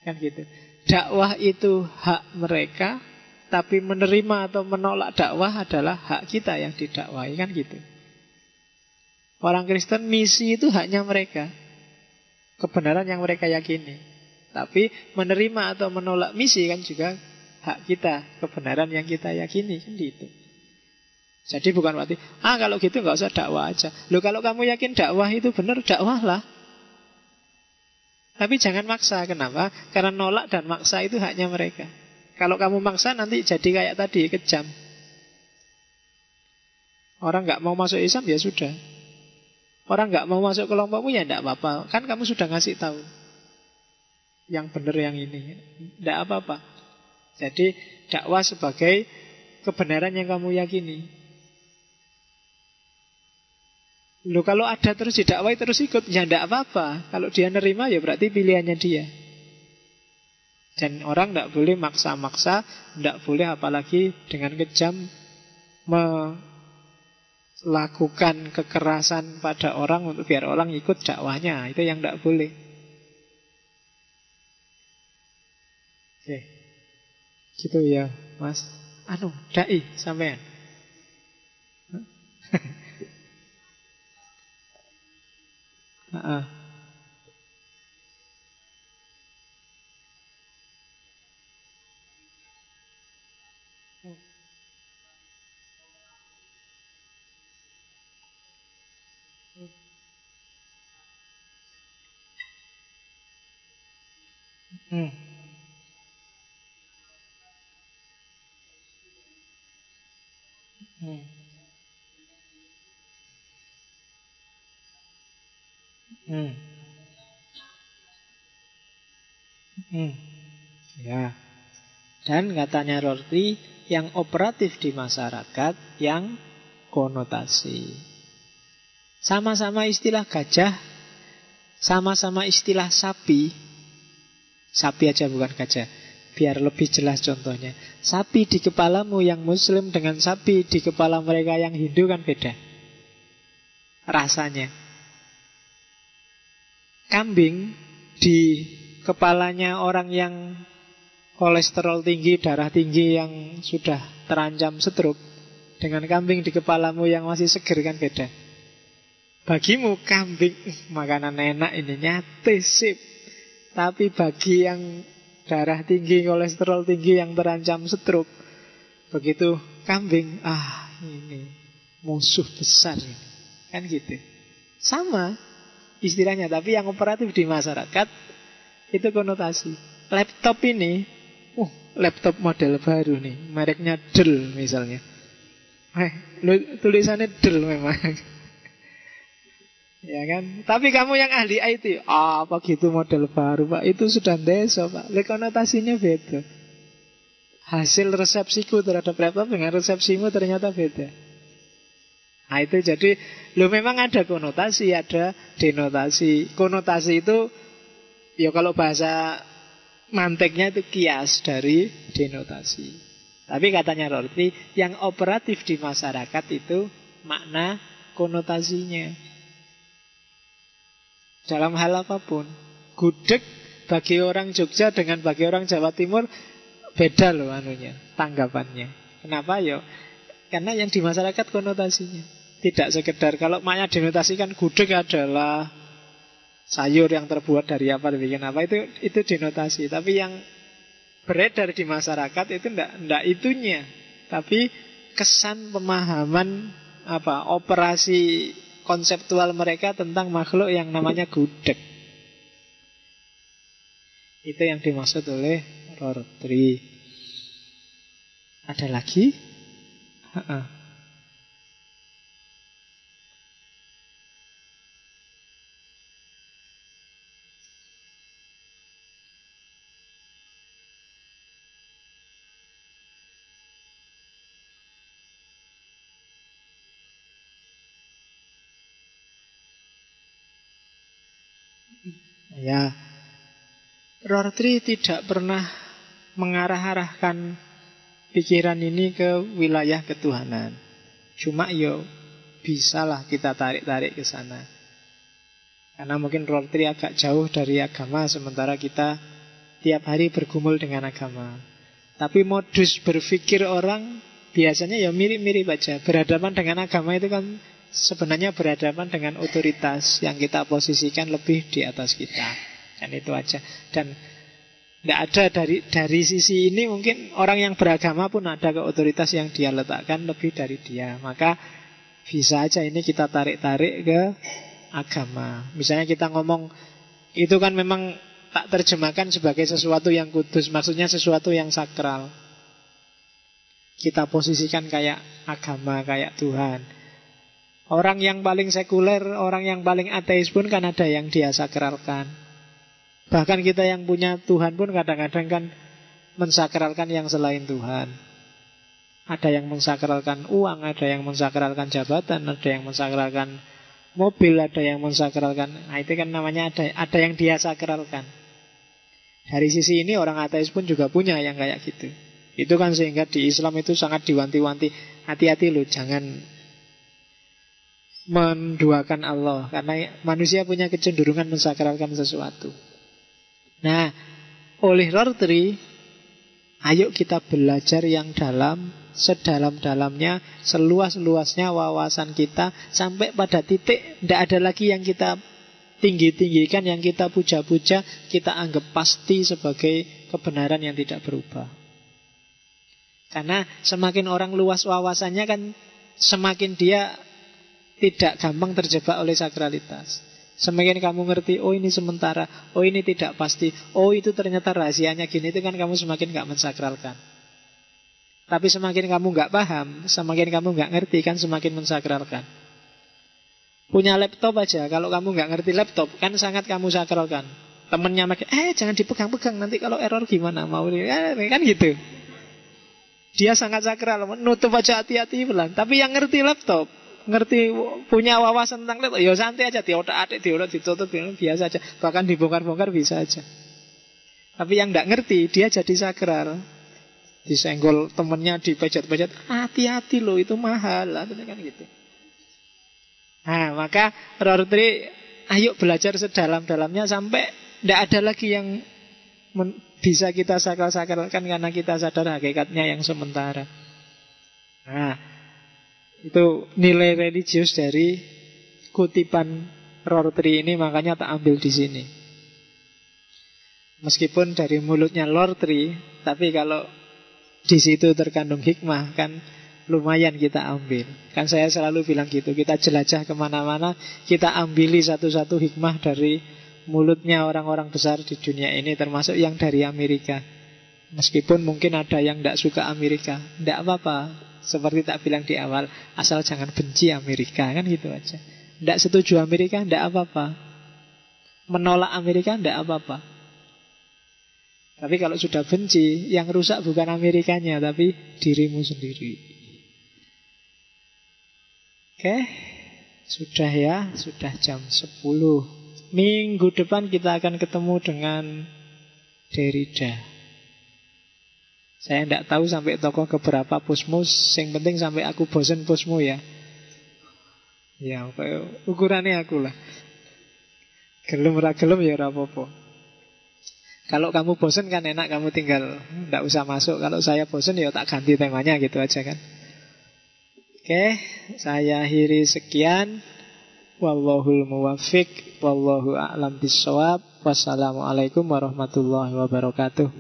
[SPEAKER 1] Kan gitu. Dakwah itu hak mereka, tapi menerima atau menolak dakwah adalah hak kita yang didakwahi, kan gitu. Orang Kristen misi itu haknya mereka, kebenaran yang mereka yakini. Tapi menerima atau menolak misi kan juga hak kita, kebenaran yang kita yakini, kan gitu. Jadi bukan berarti, kalau gitu nggak usah dakwah aja. Loh, kalau kamu yakin dakwah itu benar, dakwahlah. Tapi jangan maksa. Kenapa? Karena nolak dan maksa itu haknya mereka. Kalau kamu maksa nanti jadi kayak tadi, kejam. Orang nggak mau masuk Islam ya sudah. Orang nggak mau masuk kelompokmu ya enggak apa-apa. Kan kamu sudah ngasih tahu yang benar yang ini. Enggak apa-apa. Jadi dakwah sebagai kebenaran yang kamu yakini. Loh, kalau ada terus didakwai terus ikut, ya enggak apa-apa. Kalau dia nerima ya berarti pilihannya dia. Dan orang enggak boleh maksa-maksa, enggak boleh apalagi dengan kejam melakukan kekerasan pada orang untuk biar orang ikut dakwahnya. Itu yang enggak boleh. Oke. Gitu ya, Mas. Dai sampean. Heeh. Hmm. Hmm. Hmm. Hmm. Ya. Dan katanya Rorty, yang operatif di masyarakat, yang konotasi. Sama-sama istilah gajah, sama-sama istilah sapi. Sapi aja bukan gajah, biar lebih jelas contohnya. Sapi di kepalamu yang Muslim dengan sapi di kepala mereka yang Hindu kan beda rasanya. Kambing di kepalanya orang yang kolesterol tinggi, darah tinggi, yang sudah terancam stroke, dengan kambing di kepalamu yang masih seger kan beda. Bagimu kambing makanan enak, ini nyate sip. Tapi bagi yang darah tinggi, kolesterol tinggi, yang terancam stroke, begitu kambing, ini musuh besar ini. Kan gitu. Sama istilahnya, tapi yang operatif di masyarakat itu konotasi. Laptop ini, laptop model baru nih, mereknya Dell misalnya. Tulisannya Dell memang. Ya kan? Tapi kamu yang ahli IT, apa gitu model baru, Pak? Itu sudah deso, Pak. Konotasinya beda. Hasil resepsiku terhadap laptop dengan resepsimu ternyata beda. Nah itu jadi, memang ada konotasi, ada denotasi. Konotasi itu, ya kalau bahasa manteknya itu kias dari denotasi. Tapi katanya Rorty, yang operatif di masyarakat itu makna konotasinya. Dalam hal apapun. Gudeg bagi orang Jogja dengan bagi orang Jawa Timur beda loh anunya, tanggapannya. Kenapa ya? Karena yang di masyarakat konotasinya. Tidak sekedar, kalau maknya denotasikan gudeg adalah sayur yang terbuat dari apa, dibikin apa, itu denotasi. Tapi yang beredar di masyarakat itu enggak itunya. Tapi kesan pemahaman operasi konseptual mereka tentang makhluk yang namanya gudeg. Itu yang dimaksud oleh Rorty. Ada lagi? Ya, Rorty tidak pernah mengarah-arahkan pikiran ini ke wilayah ketuhanan. Cuma bisalah kita tarik-tarik ke sana. Karena mungkin Rorty agak jauh dari agama, sementara kita tiap hari bergumul dengan agama. Tapi modus berpikir orang biasanya mirip-mirip aja. Berhadapan dengan agama itu kan sebenarnya berhadapan dengan otoritas yang kita posisikan lebih di atas kita. Dan itu aja. Dan tidak ada dari sisi ini, mungkin orang yang beragama pun ada ke otoritas yang dia letakkan lebih dari dia. Maka bisa aja ini kita tarik-tarik ke agama. Misalnya kita ngomong, itu kan memang tak terjemahkan sebagai sesuatu yang kudus, maksudnya sesuatu yang sakral. Kita posisikan kayak agama, kayak Tuhan. Orang yang paling sekuler, orang yang paling ateis pun kan ada yang dia sakralkan. Bahkan kita yang punya Tuhan pun kadang-kadang kan mensakralkan yang selain Tuhan. Ada yang mensakralkan uang, ada yang mensakralkan jabatan, ada yang mensakralkan mobil, ada yang mensakralkan. Nah, itu kan namanya ada yang dia sakralkan. Dari sisi ini orang ateis pun juga punya yang kayak gitu. Itu kan sehingga di Islam itu sangat diwanti-wanti, hati-hati loh, jangan menduakan Allah, karena manusia punya kecenderungan mensakralkan sesuatu. Nah, oleh Rorty, ayo kita belajar yang dalam, sedalam-dalamnya, seluas-luasnya wawasan kita, sampai pada titik tidak ada lagi yang kita tinggi-tinggikan, yang kita puja-puja, kita anggap pasti sebagai kebenaran yang tidak berubah. Karena semakin orang luas wawasannya kan semakin dia tidak gampang terjebak oleh sakralitas. Semakin kamu ngerti, oh ini sementara, oh ini tidak pasti, oh itu ternyata rahasianya gini, itu kan kamu semakin gak mensakralkan. Tapi semakin kamu gak paham, semakin kamu gak ngerti, kan semakin mensakralkan. Punya laptop aja, kalau kamu gak ngerti laptop, kan sangat kamu sakralkan. Temennya makin, jangan dipegang-pegang, nanti kalau error gimana, mau kan gitu. Dia sangat sakral, nutup aja hati-hati pelan. Tapi yang ngerti laptop, ngerti punya wawasan tentang laptop, ya santai aja, diotak-atik, ditutup, biasa aja. Bahkan dibongkar-bongkar bisa aja. Tapi yang nggak ngerti, dia jadi sakral. Disenggol temennya, dipejet-pejet, hati-hati loh, itu mahal, kan gitu. Nah, maka Rorty, ayo belajar sedalam-dalamnya sampai nggak ada lagi yang bisa kita sakral-sakralkan, karena kita sadar hakikatnya yang sementara. Nah, itu nilai religius dari kutipan Rorty ini, makanya tak ambil di sini. Meskipun dari mulutnya Rorty, tapi kalau di situ terkandung hikmah, kan lumayan kita ambil. Kan saya selalu bilang gitu, kita jelajah kemana-mana, kita ambili satu-satu hikmah dari mulutnya orang-orang besar di dunia ini, termasuk yang dari Amerika. Meskipun mungkin ada yang tidak suka Amerika, tidak apa-apa. Seperti tak bilang di awal, asal jangan benci Amerika, kan gitu aja. Tidak setuju Amerika, tidak apa-apa. Menolak Amerika, tidak apa-apa. Tapi kalau sudah benci, yang rusak bukan Amerikanya, tapi dirimu sendiri. Oke, sudah ya, sudah jam 10. Minggu depan kita akan ketemu dengan Derrida. Saya tidak tahu sampai tokoh keberapa pusmus. Yang penting sampai aku bosen pusmu ya. Ya, ukurannya aku lah. Gelem ra gelem ya ora apa-apa. Kalau kamu bosen kan enak, kamu tinggal tidak usah masuk. Kalau saya bosen ya tak ganti temanya, gitu aja kan. Oke, saya akhiri sekian. Wallahul muwaffiq, wallahu a'lam bishawab. Wassalamualaikum warahmatullahi wabarakatuh.